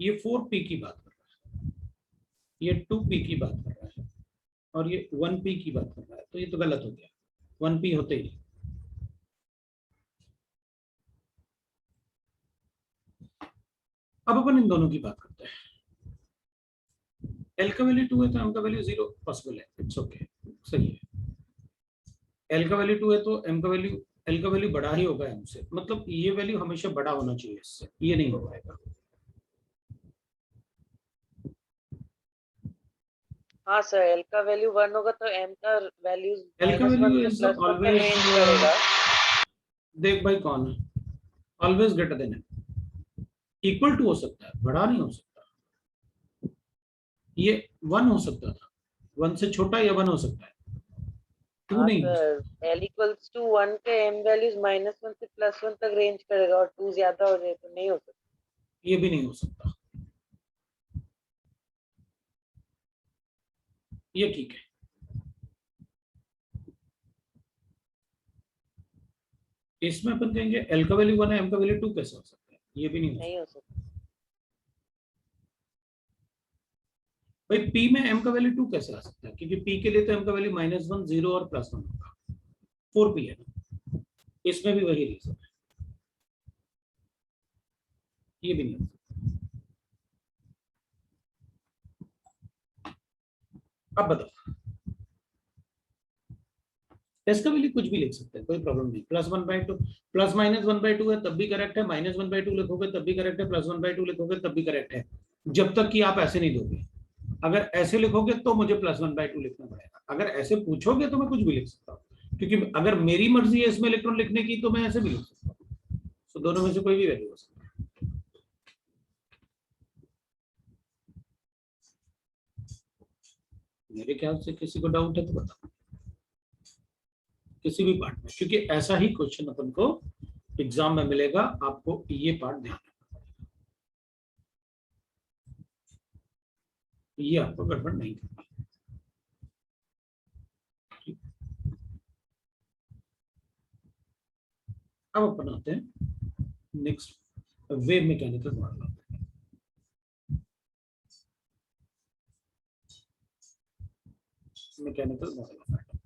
ये 4P की बात कर रहा है, ये 2P की बात कर रहा है, और ये 1P की बात कर रहा है। तो ये तो गलत हो गया, 1P होते ही नहीं। अब अपन इन दोनों की बात करते हैं। L का वैल्यू 2 है तो M का वैल्यू 0 पॉसिबल है, इट्स ओके, सही है। L का वैल्यू 2 है तो M का वैल्यू, L का वैल्यू बड़ा ही होगा M से, मतलब ये वैल्यू हमेशा बड़ा होना चाहिए इससे, ये नहीं हो पाएगा। हाँ सर, एल का वैल्यू 1 होगा तो एम का वैल्यू L का -1 वैल्यू से इज +1 तक ऑलवेज, रेंज करेगा। देख भाई कौन है, always greater than M। Equal to हो सकता है, बड़ा नहीं हो सकता। ये 1 हो सकता था, 1 से छोटा या 1 हो सकता है, 2 हाँ नहीं हो सर, सकता। एल इक्वल्स टू 1 के एम वैल्यूज -1 से +1 तक रेंज करेगा, और 2 ज्यादा हो जाए तो नहीं हो सकता। ये भी नहीं हो सकता, ये ठीक है। इसमें अपन कहेंगे L का वैल्यू 1 है, M का वैल्यू 2 कैसे हो सकता है, ये भी नहीं हो नहीं हो सकता। सकता। भाई P में M का वैल्यू 2 कैसे आ सकता है, क्योंकि P के लिए तो M का वैल्यू -1, 0 और +1 होगा, 4P है ना, इसमें भी वही रीजन है, ये भी नहीं हो सकता। अब बताओ, इसका वैल्यू कुछ भी लिख सकते हैं, कोई प्रॉब्लम नहीं। +1/2 ±1/2 है तब भी करेक्ट है, -1/2 लिखोगे तब भी करेक्ट है, +1/2 लिखोगे तब भी करेक्ट है, जब तक कि आप ऐसे नहीं दोगे। अगर ऐसे लिखोगे तो मुझे +1/2 लिखना पड़ेगा, अगर ऐसे पूछोगे तो मैं कुछ भी लिख सकता हूँ, क्योंकि अगर मेरी मर्जी है इसमें इलेक्ट्रॉन लिखने की तो मैं ऐसे भी लिख सकता हूँ। तो दोनों में से कोई भी वैल्यू हो सकता है। मेरे ख्याल से किसी को डाउट है तो बताओ, किसी भी पार्ट में, क्योंकि ऐसा ही क्वेश्चन अपन को एग्जाम में मिलेगा, आपको ये पार्ट ध्यान रखना, ये आपको गड़बड़ नहीं करना। अब अपन आते हैं नेक्स्ट, वेव मैकेनिकल मॉडल आते हैं। Mechanical model of atom,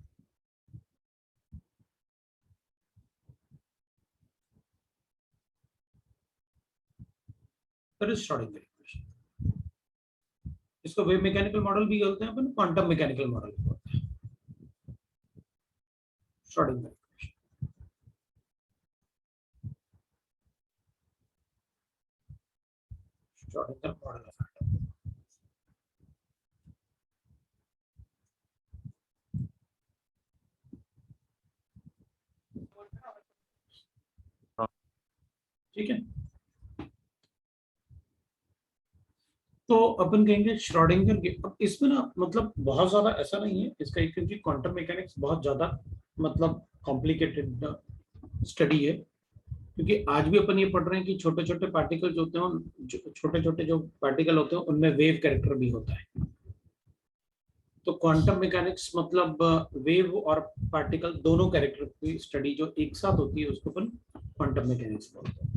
that is Schrodinger equation. इसको वेव मैकेनिकल मॉडल भी बोलते हैं अपन, क्वांटम मैकेनिकल मॉडल भी बोलते हैं। Schrodinger equation, Schrodinger model of atom. ठीक है, तो अपन कहेंगे श्रोडिंगर के, अब इसमें ना मतलब बहुत ज्यादा ऐसा नहीं है इसका, क्योंकि क्वांटम मैकेनिक्स बहुत ज्यादा मतलब कॉम्प्लिकेटेड स्टडी है, क्योंकि आज भी अपन ये पढ़ रहे हैं कि छोटे छोटे पार्टिकल्स होते हैं, छोटे छोटे जो पार्टिकल होते हैं उनमें वेव कैरेक्टर भी होता है। तो क्वांटम मैकेनिक्स मतलब वेव और पार्टिकल दोनों कैरेक्टर की स्टडी जो एक साथ होती है उसको अपन क्वांटम मैकेनिक्स बोलते हैं।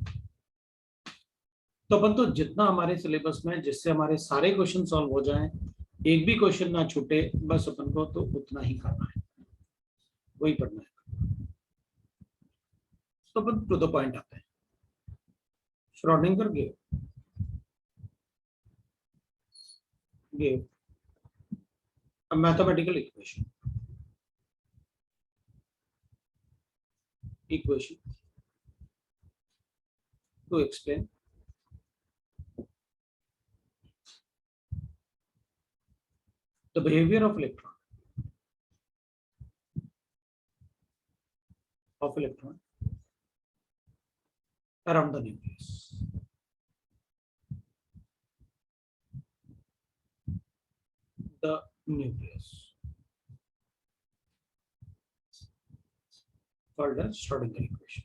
तो अपन तो जितना हमारे सिलेबस में, जिससे हमारे सारे क्वेश्चन सॉल्व हो जाएं, एक भी क्वेश्चन ना छूटे, बस अपन को तो उतना ही करना है, वही पढ़ना है। तो अपन टू द पॉइंट आते हैं। Schrodinger gave a mathematical equation to explain the behavior of electron around the nucleus. The nucleus called as Schrodinger equation.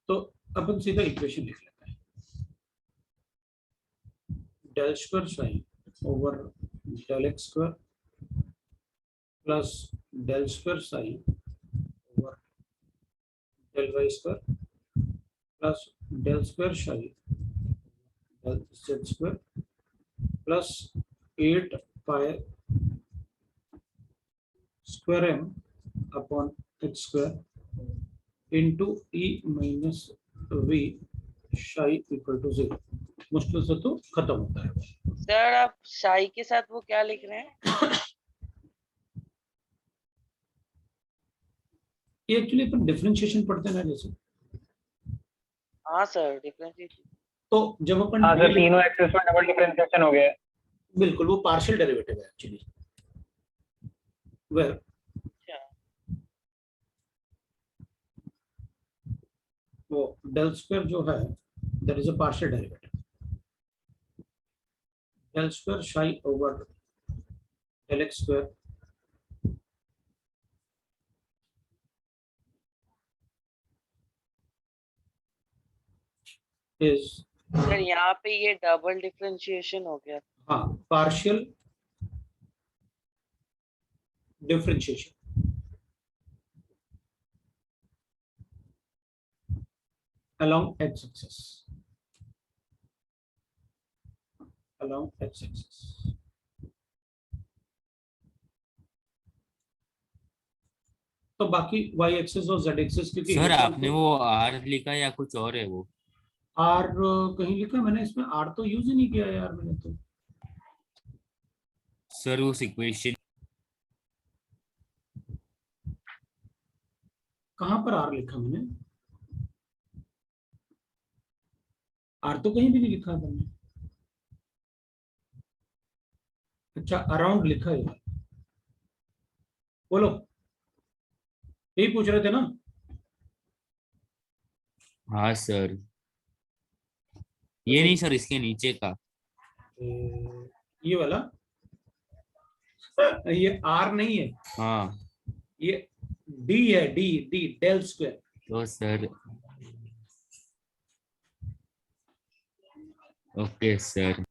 तो अपन सीधा इक्वेशन लिख लेते हैं, del square psi over del x square plus del square psi over del y square plus del square psi del z square plus 8 pi square m upon h square into e minus v psi equal to 0। मुश्किल से तो खत्म होता है। Sir आप साई के साथ वो क्या लिख रहे हैं? ये एक्चुअली अपन डिफरेंशिएशन पढ़ते हैं ना जैसे। हाँ सर, डिफरेंशिएशन। तो जब अपन हाँ सर, तीनों एक्सिस में डबल डिफरेंशिएशन हो गया है। बिल्कुल, वो पार्शियल डेरिवेटिव है एक्चुअली, वेयर वो डेल स्क्वायर जो है that is a partial derivative, del square psi over del x square is, sir यहाँ पे ये डबल डिफरेंशिएशन हो गया। हाँ, partial differentiation along x axis, along x axis। तो बाकी y एक्सिस और z एक्सिस, क्योंकि सर आपने वो आर लिखा या कुछ और है वो? आर कहीं लिखा मैंने, इसमें आर तो यूज ही नहीं किया यार मैंने तो। सर उस इक्वेशन कहां पर आर लिखा मैंने? आर तो कहीं भी नहीं लिखा मैंने। अच्छा, अराउंड लिखा है यार, बोलो, यही पूछ रहे थे ना? हाँ सर, ये नहीं सर, इसके नीचे का। ये वाला, ये आर नहीं है, हाँ ये डी है, डी डी डेल स्क्वायर। तो sir, okay sir.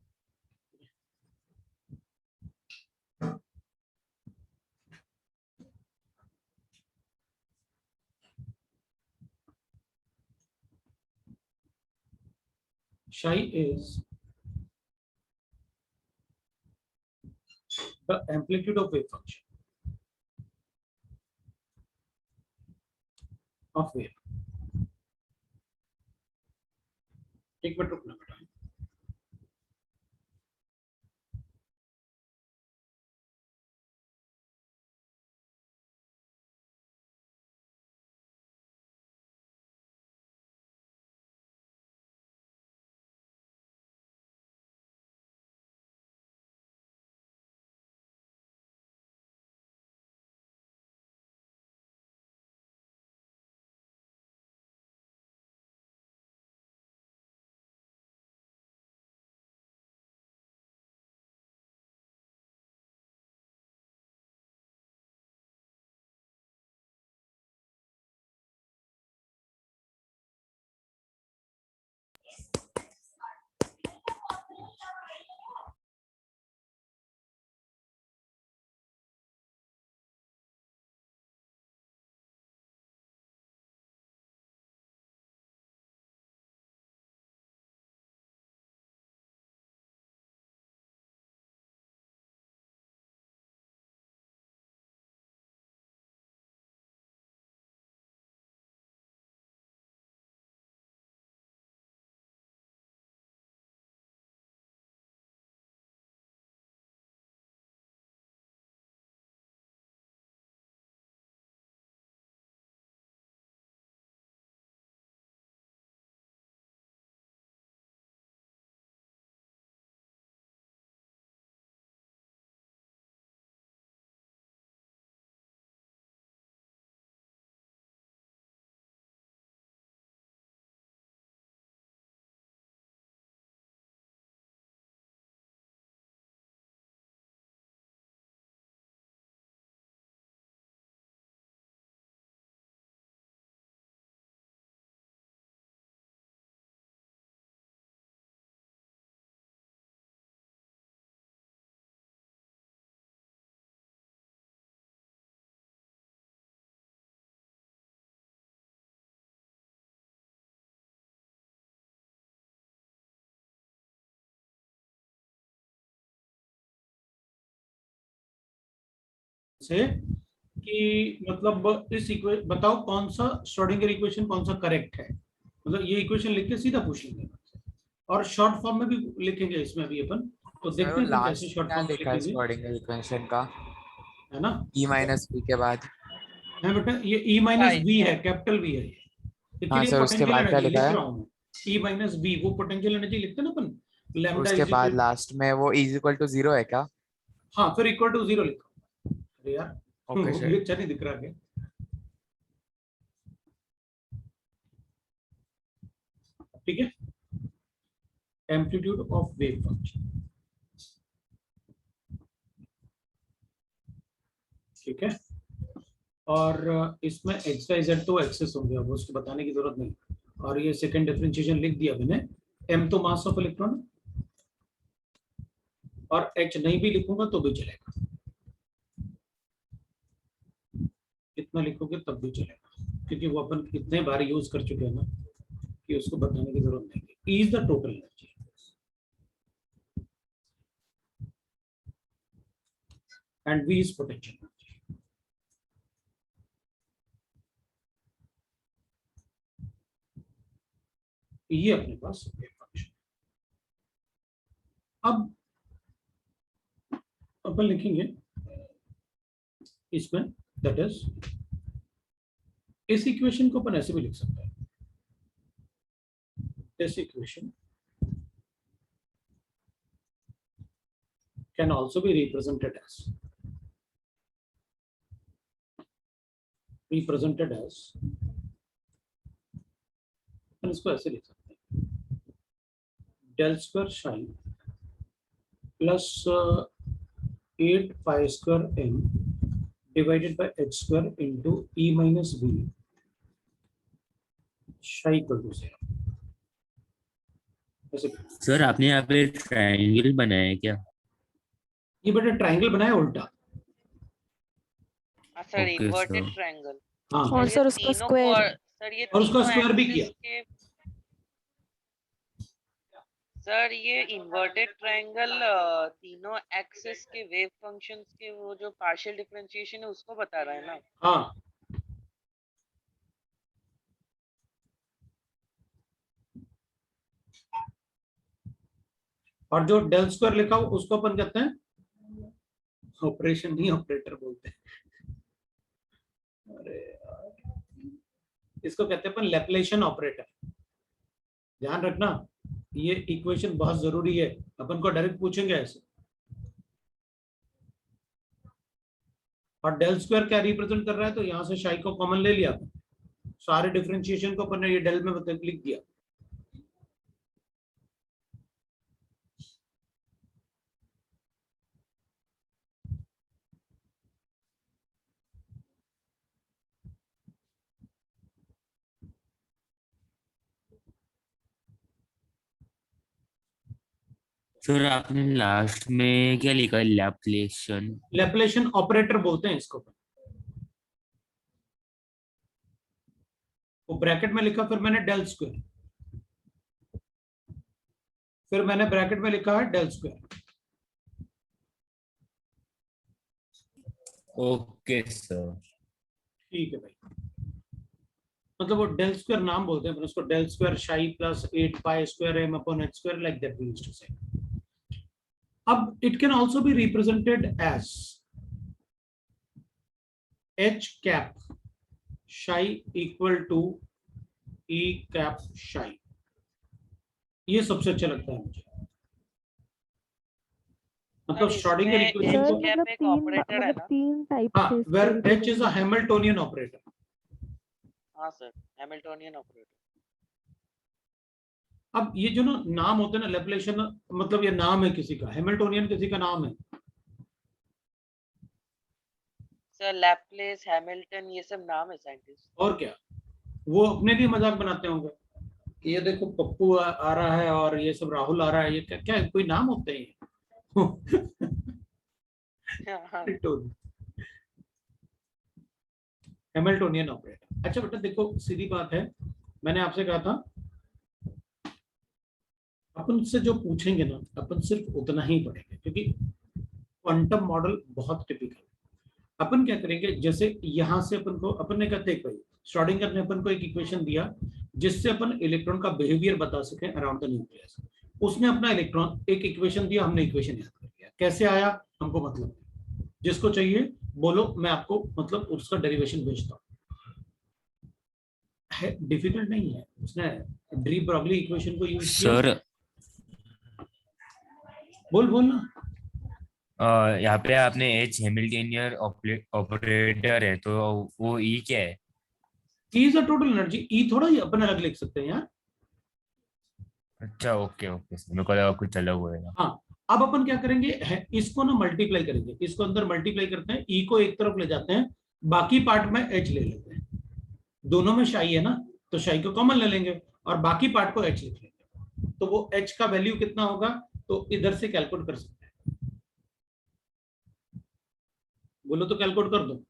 Psi is the amplitude of wave function of wave. एक मिनट रुकना बेटा। से कि मतलब इस इक्वेशन बताओ कौन सा श्रोडिंगर इक्वेशन कौन सा करेक्ट है, मतलब ये इक्वेशन लिख के सीधा पूछ लेंगे और शॉर्ट फॉर्म में भी लिखेंगे इसमें भी अपन, तो सर देखते वो हैं फिर कैसे लास्ट शॉर्ट क्या फॉर्म लिखा है लिखेंगे, श्रोडिंगर इक्वेशन का? है ना। ई माइनस बी के बाद? है बेटा, ये ई माइनस बी है, कैपिटल वी है, इसके हाँ लिए सर, उसके पोटेंशियल बाद क्या एनर्जी लिखा लिख है? रहा हूँ मैं, ई माइनस बी, वो पोटेंशियल एनर्जी लिखते हैं ना अपन, लैम्डा उसके इज बाद इक्वल, लास्ट में वो इज इक्वल टू 0 है क्या? हाँ फिर इक्वल टू जीरो लिखो। अरे यार ओके वो सर। भी अच्छा नहीं दिख रहा है, ठीक है, एम्पलीट्यूड ऑफ वेव फंक्शन, ठीक है, और इसमें एक्स वाई जेड तो एक्सेस होंगे, अब उसको बताने की जरूरत नहीं, और ये सेकंड डिफरेंशिएशन लिख दिया मैंने, एम तो मास ऑफ इलेक्ट्रॉन, और एच नहीं भी लिखूंगा तो भी चलेगा, इतना लिखोगे तब भी चलेगा, क्योंकि वो अपन इतने बार यूज कर चुके हैं ना कि उसको बताने की जरूरत नहीं है। E is the total energy and V is potential energy. ये अपने पास वेव फंक्शन। अब अपन लिखेंगे इसमें, दैट इज, इस इक्वेशन को अपन ऐसे भी लिख सकते हैं, this equation can also be represented as अपन इसको ऐसे लिख सकते हैं, del square psi plus 8 pi square m divided by h square into E minus b psi equal to 0। ऐसे सर आपने यहाँ पे ट्रायंगल बनाया है क्या? ये बेटा ट्रायंगल बनाया उल्टा। Sir Okay, inverted sir. Triangle. हाँ और सर उसका स्क्वायर। सर ये और उसका तीनों square भी axis किया। के सर ये इन्वर्टेड ट्रायंगल तीनों एक्सिस के वेव फंक्शंस के वो जो पार्शियल डिफरेंशिएशन है उसको बता रहा है ना। हाँ और जो डेल स्क्वायर लिखा हो उसको अपन कहते हैं ऑपरेशन, नहीं ऑपरेटर बोलते हैं। अरे यार, इसको कहते हैं अपन लैप्लेशियन ऑपरेटर। ध्यान रखना ये इक्वेशन बहुत जरूरी है, अपन को डायरेक्ट पूछेंगे ऐसे। और डेल स्क्वायर क्या रिप्रेजेंट कर रहा है, तो यहां से शाई को कॉमन ले लिया अपन, सारे डिफरेंशिएशन को अपन ने ये डेल में लिख दिया। सर आपने लास्ट में क्या लिखा है? लैप्लेशन। लैप्लेशियन ऑपरेटर बोलते हैं इसको। वो ब्रैकेट में लिखा, फिर मैंने डेल स्क्वायर, फिर मैंने ब्रैकेट में लिखा है डेल स्क्वायर। Okay sir. ठीक है भाई, मतलब वो डेल स्क्वायर नाम बोलते हैं, उसको del square psi plus 8 pi square m upon h square, like that we used to say. अब it can also be represented as h cap psi equal to E cap psi. ये सबसे अच्छा लगता है मुझे, मतलब श्रोडिंगर इक्वेशन सर को। Cap एक ऑपरेटर है ना? तीन टाइप हाँ, से इसको where h represent is a Hamiltonian operator. हाँ सर, हैमिल्टोनियन ऑपरेटर। अब ये जो ना नाम होते हैं ना लैप्लेशियन, मतलब ये नाम है किसी का, हैमिल्टोनियन किसी का नाम है। सर लैप्लेस, हैमिल्टन ये सब नाम है साइंटिस्ट। और क्या, वो अपने लिए मजाक बनाते होंगे, ये देखो पप्पू आ रहा है और ये सब राहुल आ रहा है, ये क्या क्या कोई नाम होते हैं? हाँ। Hamiltonian operator. अच्छा बेटा देखो, सीधी बात है, मैंने आपसे कहा था अपन से जो पूछेंगे ना अपन सिर्फ उतना ही पढ़ेंगे, क्योंकि क्वांटम मॉडल बहुत टिपिकल है। अपन क्या करेंगे, जैसे यहां से अपन को, अपन ने कहते भाई श्रोडिंगर ने अपन को एक इक्वेशन दिया जिससे अपन इलेक्ट्रॉन का बिहेवियर बता सके अराउंड द न्यूक्लियस। उसने अपना इलेक्ट्रॉन एक इक्वेशन दिया, हमने इक्वेशन याद कर लिया, कैसे आया हमको मतलब, जिसको चाहिए बोलो, मैं आपको मतलब उसका डेरिवेशन भेजता हूँ। डिफिकल्ट नहीं है, उसने डी ब्रॉगली इक्वेशन को यूज किया। सर बोल ना। यहाँ पे आपने एच हैमिल्टोनियन ऑपरेटर है, तो वो ई क्या है? E is a total energy. E थोड़ा ही अपन अलग लिख सकते हैं यार। अच्छा ओके ओके सर, मेरे को लगा कुछ अलग होगा। हाँ, अब अपन क्या करेंगे, इसको ना मल्टीप्लाई करेंगे, इसको अंदर मल्टीप्लाई करते हैं, ई को एक तरफ ले जाते हैं, बाकी पार्ट में एच ले लेते हैं। दोनों में शाई है ना, तो शाई को कॉमन ले लेंगे और बाकी पार्ट को एच लिख लेंगे। तो वो एच का वैल्यू कितना होगा, तो इधर से कैलकुलेट कर सकते हैं। बोलो तो कैलकुलेट कर दो।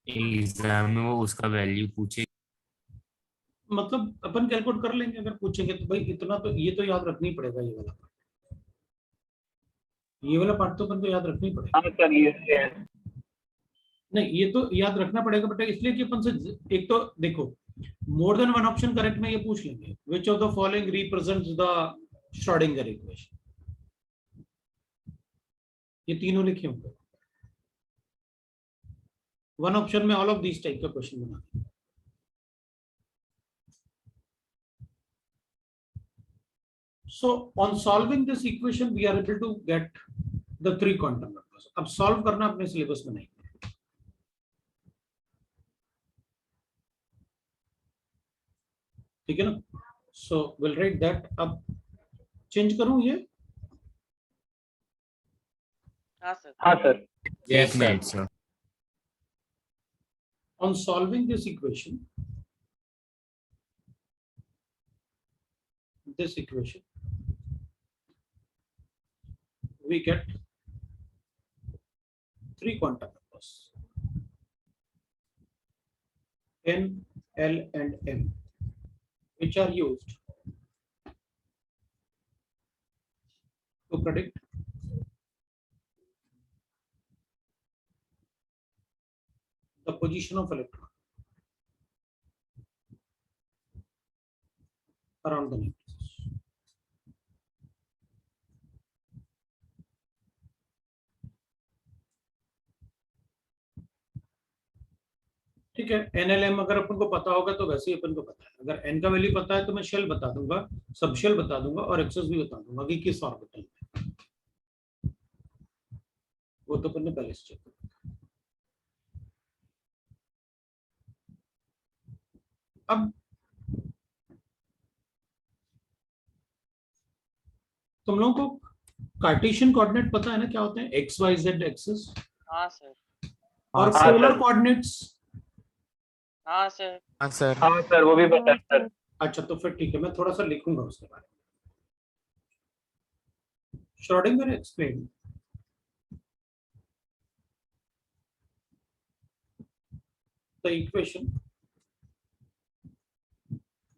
एग्जाम में वो उसका वैल्यू पूछे? मतलब अपन कैलकुलेट कर लेंगे अगर पूछेंगे तो भाई, इतना तो ये तो याद रखना ही पड़ेगा, ये वाला पार्ट, ये वाला पार्ट तो अपन को याद रखना ही पड़ेगा। हाँ सर ये नहीं, ये तो याद रखना पड़ेगा बेटा, इसलिए कि अपन से एक तो देखो, more than one option correct में ये पूछ लेंगे, which of the following represents the Schrodinger equation, ये तीनों लिखे होंगे। वन ऑप्शन में ऑल ऑफ दिस टाइप का क्वेश्चन बना देंगे। So on solving this equation we are able to get the 3 quantum numbers. अब सॉल्व करना अपने सिलेबस में नहीं, ठीक है ना? So will write that. अब चेंज करूं ये? हाँ सर. हाँ सर. एक minute sir. On solving this equation, we get three quantum numbers, n, l, and m, which are used to predict the position of electron around the nucleus. ठीक है, NLM अगर अपन को पता होगा तो वैसे ही अपन को पता है. अगर n का वैल्यू पता है तो मैं शेल बता दूंगा, सब शेल बता दूंगा और एक्सेस भी बता दूंगा कि किस ऑर्बिटल में. वो तो अपन ने पहले से चेक किया. अब तुम लोगों को कार्टेशियन कोऑर्डिनेट पता है ना क्या होते हैं? X y z axis. हाँ सर. और हाँ, पोलर सर. कोऑर्डिनेट्स. हाँ सर. हाँ सर. हाँ सर, वो भी पता है सर. अच्छा तो फिर ठीक है, मैं थोड़ा सा लिखूंगा उसके बारे में. Schrodinger explain the equation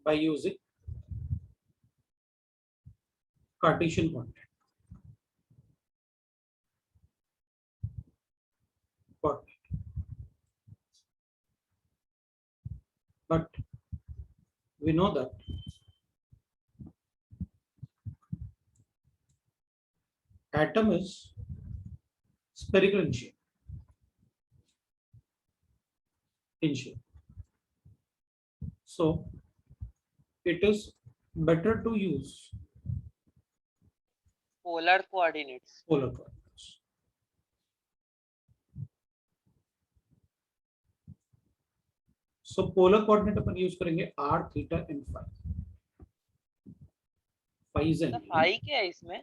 by using Cartesian coordinate. But we know that atom is spherical in shape. So it is better to use Polar coordinates. polar coordinates. So polar coordinate upon use करेंगे r, theta and phi. Phi is तो angle. Phi क्या है इसमें?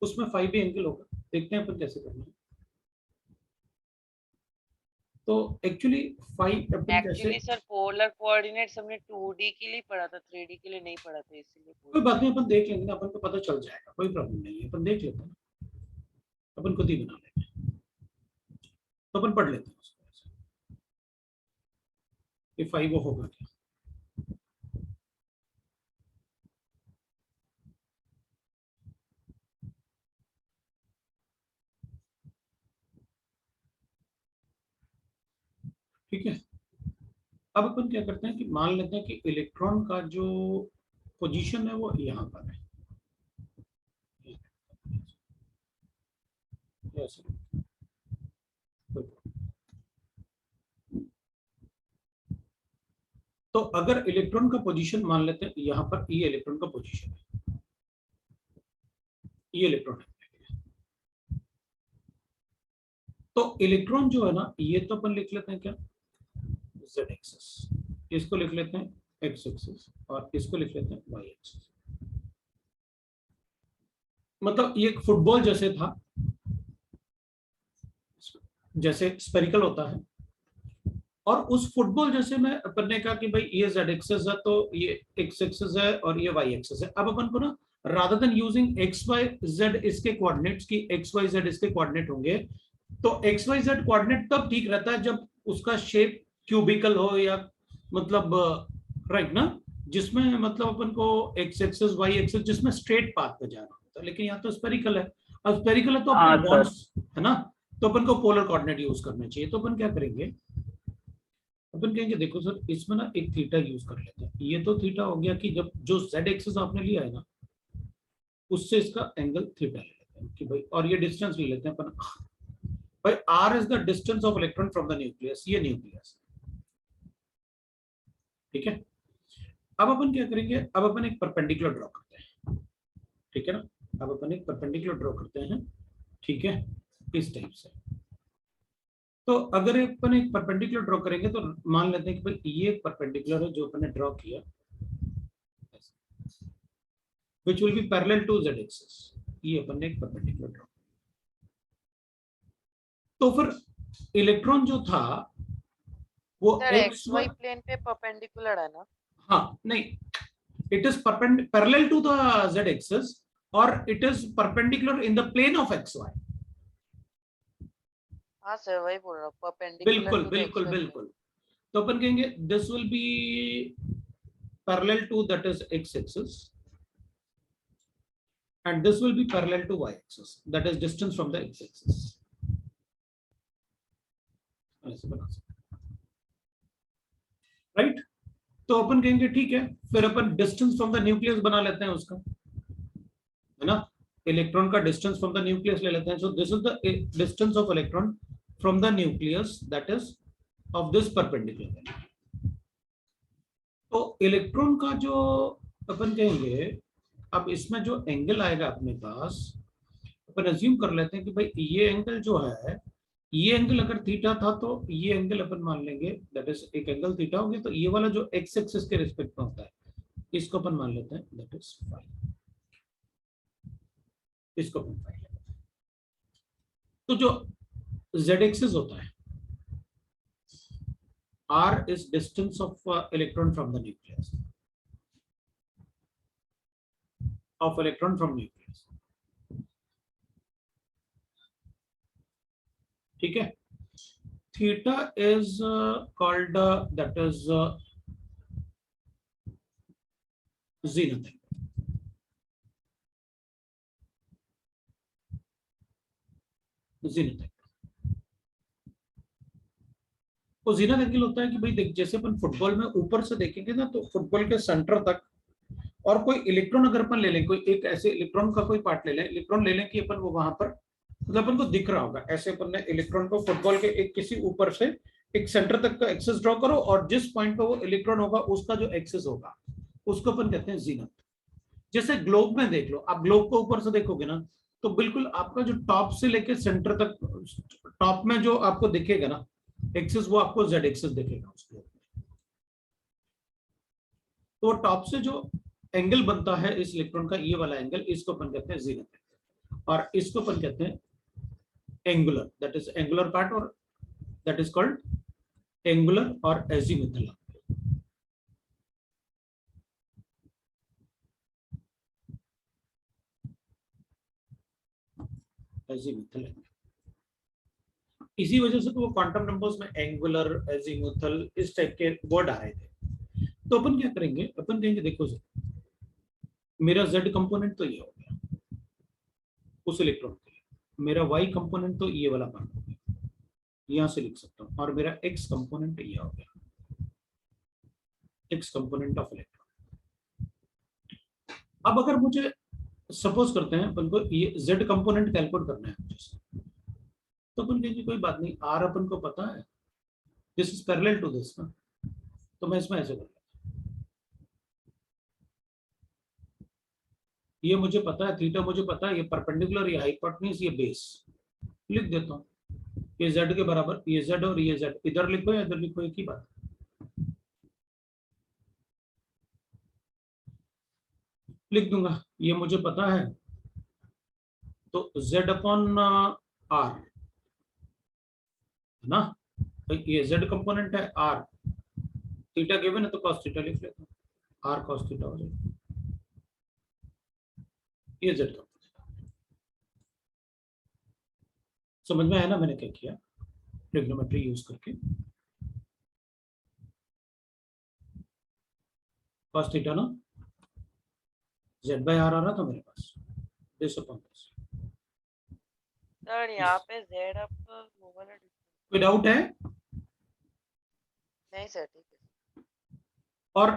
उसमें phi भी angle होगा. देखते हैं अपन कैसे करना है. तो एक्चुअली phi अपन कैसे, एक्चुअली सर पोलर कोऑर्डिनेट्स हमने 2D के लिए पढ़ा था, 3D के लिए नहीं पढ़ा था, इसीलिए कोई बात नहीं, अपन देख लेंगे ना, अपन को पता चल जाएगा, कोई प्रॉब्लम नहीं है. अपन देख लेते हैं, अपन खुद ही बना लेते हैं. तो अपन पढ़ लेते हैं उसको कि phi वो होगा क्या. ठीक है. अब अपन क्या करते हैं कि मान लेते हैं कि इलेक्ट्रॉन का जो पोजीशन है वो यहाँ पर है. ऐसे. तो अगर इलेक्ट्रॉन का पोजीशन मान लेते हैं यहाँ पर, ये इलेक्ट्रॉन का पोजीशन है, ये इलेक्ट्रॉन है. तो इलेक्ट्रॉन जो है ना, ये तो अपन लिख लेते हैं क्या, z एक्सिस. इसको लिख लेते हैं x एक्सिस और इसको लिख लेते हैं y एक्सिस. मतलब ये एक फुटबॉल जैसे था, जैसे स्फेरिकल होता है, और उस फुटबॉल जैसे में अपन ने कहा कि भाई ये z एक्सिस है तो ये x एक्सिस है और ये y एक्सिस है. अब अपन को ना rather than using x y z इसके कोऑर्डिनेट्स की x y z इसके कोऑर्डिनेट होंगे, तो x y z कोऑर्डिनेट तब ठीक रहता है जब उसका शेप क्यूबिकल हो, या मतलब राइट ना, जिसमें मतलब अपन को x एक्सिस y एक्सिस जिसमें स्ट्रेट पाथ पे जाना होता है. लेकिन यहाँ तो स्फेरिकल है. अब स्फेरिकल है तो हाँ, अपन बॉन्ड्स है ना, तो अपन को पोलर कोऑर्डिनेट यूज करना चाहिए. तो अपन क्या करेंगे, अपन कहेंगे देखो सर इसमें ना एक थीटा यूज कर लेते हैं. ये तो थीटा हो गया कि जब जो z एक्सिस आपने लिया है ना, उससे इसका एंगल थीटा ले लेते हैं कि भाई, और ये डिस्टेंस ले लेते हैं अपन भाई, r is the distance of electron from the nucleus. ये न्यूक्लियस, ठीक है. अब अपन क्या करेंगे, अब अपन एक परपेंडिकुलर ड्रॉ करते हैं. ठीक है ना, अब अपन एक परपेंडिकुलर ड्रॉ करते हैं. ठीक है, इस टाइप से. तो अगर अपन एक परपेंडिकुलर ड्रॉ करेंगे तो मान लेते हैं कि भाई ये एक परपेंडिकुलर है जो अपन ने ड्रॉ किया. which will be parallel to z axis. ये अपन ने एक परपेंडिकुलर ड्रॉ। तो फिर इलेक्ट्रॉन जो था वो सर एक्स XY प्लेन पे परपेंडिकुलर है ना? हाँ नहीं, it is parallel to the z axis or it is perpendicular in the plane of xy. हाँ सर वही बोल रहा हूँ, परपेंडिकुलर बिल्कुल टू द बिल्कुल XY बिल्कुल। तो अपन कहेंगे this will be parallel to that is x axis and this will be parallel to y axis, that is distance from the x axis. ऐसे बना सकते, राइट? तो अपन कहेंगे ठीक है, फिर अपन डिस्टेंस फ्रॉम द न्यूक्लियस बना लेते हैं उसका, है ना? इलेक्ट्रॉन का डिस्टेंस फ्रॉम द न्यूक्लियस ले लेते हैं। So this is the distance of electron from the nucleus, that is of this perpendicular. तो इलेक्ट्रॉन का जो अपन कहेंगे, अब इसमें जो एंगल आएगा अपने पास, अपन अज्यूम कर लेते हैं कि भाई ये एंगल जो है, ये एंगल अगर थीटा था तो ये एंगल अपन मान लेंगे दैट इज एक एंगल थीटा हो गया, तो ये वाला जो एक्स एक्सिस के रिस्पेक्ट में होता है इसको अपन मान लेते हैं दैट इज फाई, इसको अपन फाई लेते हैं। तो जो जेड एक्सिस होता है, R is distance of electron from the nucleus, of electron from nucleus, ठीक है? Theta is called that is zenith angle, zenith angle. तो ज़ीनथ एंगल होता है कि भाई देख, जैसे अपन फुटबॉल में ऊपर से देखेंगे ना, तो फुटबॉल के सेंटर तक और कोई इलेक्ट्रॉन अगर अपन ले लें, कोई एक ऐसे इलेक्ट्रॉन का कोई पार्ट ले लें, इलेक्ट्रॉन ले लें कि अपन वो वहां पर मतलब अपन को दिख रहा होगा, ऐसे अपन ने इलेक्ट्रॉन को फुटबॉल के एक किसी ऊपर से एक सेंटर तक का एक्सेस ड्रॉ करो और जिस पॉइंट पे वो इलेक्ट्रॉन होगा उसका जो एक्सेस होगा उसको अपन कहते हैं ज़ीनथ। जैसे ग्लोब में देख लो, आप ग्लोब को ऊपर से देखोगे ना, तो बिल्कुल आपका जो टॉप से लेके सेंटर तक, टॉप में जो आपको दिखेगा ना एक्सेस, वो आपको जेड एक्सेस दिखेगा उस ग्लोब में। तो टॉप से जो एंगल बनता है इस इलेक्ट्रॉन का, ये वाला एंगल, इसको अपन कहते हैं ज़ीनथ एंगल, और इसको अपन कहते हैं angular, that is angular part, और दैट इज कॉल्ड एंगुलर और एजीमुथल। एजीमुथल एंगल, इसी वजह से तो वो क्वांटम नंबर्स में एंगुलर, एजीमुथल इस टाइप के वर्ड आ रहे थे। तो अपन क्या करेंगे, अपन कहेंगे देखो सर, मेरा जेड कंपोनेंट तो ये हो गया उस इलेक्ट्रॉन के लिए, मेरा वाई कंपोनेंट तो ये वाला पार्ट हो गया, यहां से लिख सकता हूं, और मेरा एक्स कंपोनेंट ये हो गया, एक्स कंपोनेंट ऑफ इलेक्ट्रॉन। अब अगर मुझे सपोज करते हैं अपन को ये जेड कंपोनेंट कैलकुलेट करना है मुझे, तो अपन कहेंगे कोई बात नहीं, आर अपन को पता है, this is parallel to this ना, तो मैं इसमें ऐसे कर लेता हूं, ये मुझे पता है, थीटा मुझे पता है, ये परपेंडिकुलर, ये हाइपोटेन्यूज, ये बेस, लिख देता हूं, ये जेड के बराबर, ये जेड और ये जेड, इधर लिखो या इधर लिखो एक ही बात, लिख दूंगा, ये मुझे पता है, तो z अपॉन आर है ना, तो ये z कंपोनेंट है, r थीटा गिवन है तो cos थीटा लिख लेता हूं, r cos थीटा हो जाएगा, ये z कंपोनेंट। समझ में आया ना मैंने क्या किया, ट्रिग्नोमेट्री यूज करके, cos थीटा ना, z बाय r आ रहा था मेरे पास, दिस अपॉन दिस। सर यहाँ पे Z अब वो वाला कोई डाउट है? नहीं सर, ठीक है। और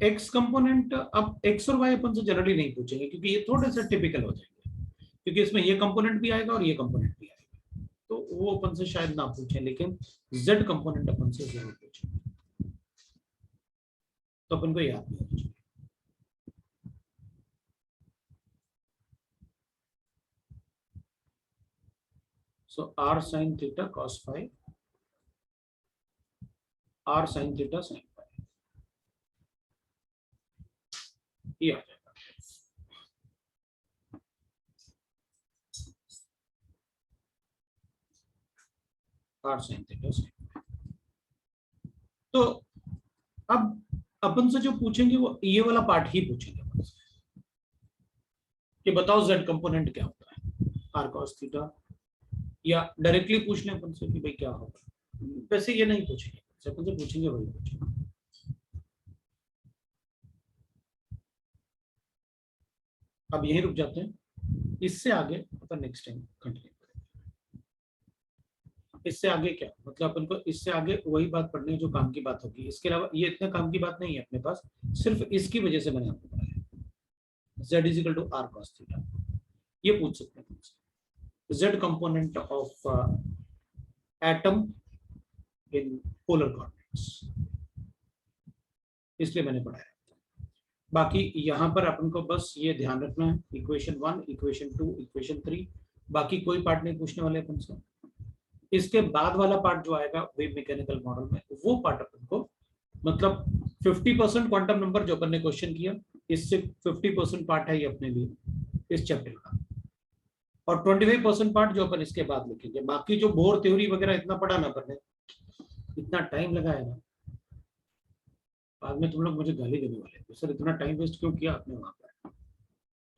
x कंपोनेंट, अब x और y अपन से जनरली नहीं पूछेंगे क्योंकि ये थोड़े से टिपिकल हो जाएंगे, क्योंकि इसमें ये कंपोनेंट भी आएगा और ये कंपोनेंट भी आएगा, तो वो अपन से शायद ना पूछें, लेकिन z कंपोनेंट अपन से जरूर पूछेंगे, तो अपन को याद भी होना चाहिए। So r sin theta cos phi, r sin theta sin phi, ये आ जाएगा। r sin theta sin। तो अब अपन से जो पूछेंगे वो ये वाला पार्ट ही पूछेंगे अपन से कि बताओ z कंपोनेंट क्या होता है r cos थीटा, या डायरेक्टली पूछ लें अपन से कि भाई क्या होगा। वैसे ये नहीं पूछेंगे, अपन से पूछेंगे वही पूछेंगे। अब यहीं रुक जाते हैं, इससे आगे अपन नेक्स्ट टाइम कंटिन्यू करेंगे। इससे आगे क्या मतलब अपन को, इससे आगे वही बात पढ़नी है जो काम की बात होगी। इसके अलावा ये इतना काम की बात नहीं है अपने पास, सिर्फ इसकी वजह से मैंने आपको पढ़ाया z is equal to r cos theta. ये पूछ सकते हैं z component of atom in polar coordinates, इसलिए मैंने पढ़ाया। बाकी यहाँ पर अपन को बस ये ध्यान रखना है, इक्वेशन 1, इक्वेशन 2, इक्वेशन 3, बाकी कोई पार्ट नहीं पूछने वाले अपन से। इसके बाद वाला पार्ट जो आएगा वेव मैकेनिकल मॉडल में, वो पार्ट अपन को मतलब 50% क्वांटम नंबर जो अपन ने क्वेश्चन किया, इससे 50% पार्ट है ये अपने लिए इस चैप्टर का, और 25% पार्ट जो अपन इसके बाद लिखेंगे। बाकी जो बोर थ्योरी वगैरह इतना पढ़ा ना अपन ने, इतना टाइम लगाएगा, बाद में तुम लोग मुझे गाली देने वाले तो सर इतना टाइम वेस्ट क्यों किया आपने वहां पर,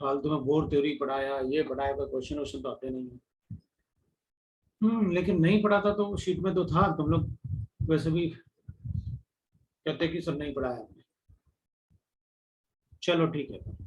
फालतू में बोर थ्योरी पढ़ाया, ये पढ़ाया, क्वेश्चन वोश्चन तो आते नहीं है। लेकिन नहीं पढ़ा था तो शीट में तो था, तुम लोग वैसे भी कहते कि सर नहीं पढ़ाया आपने। चलो ठीक है।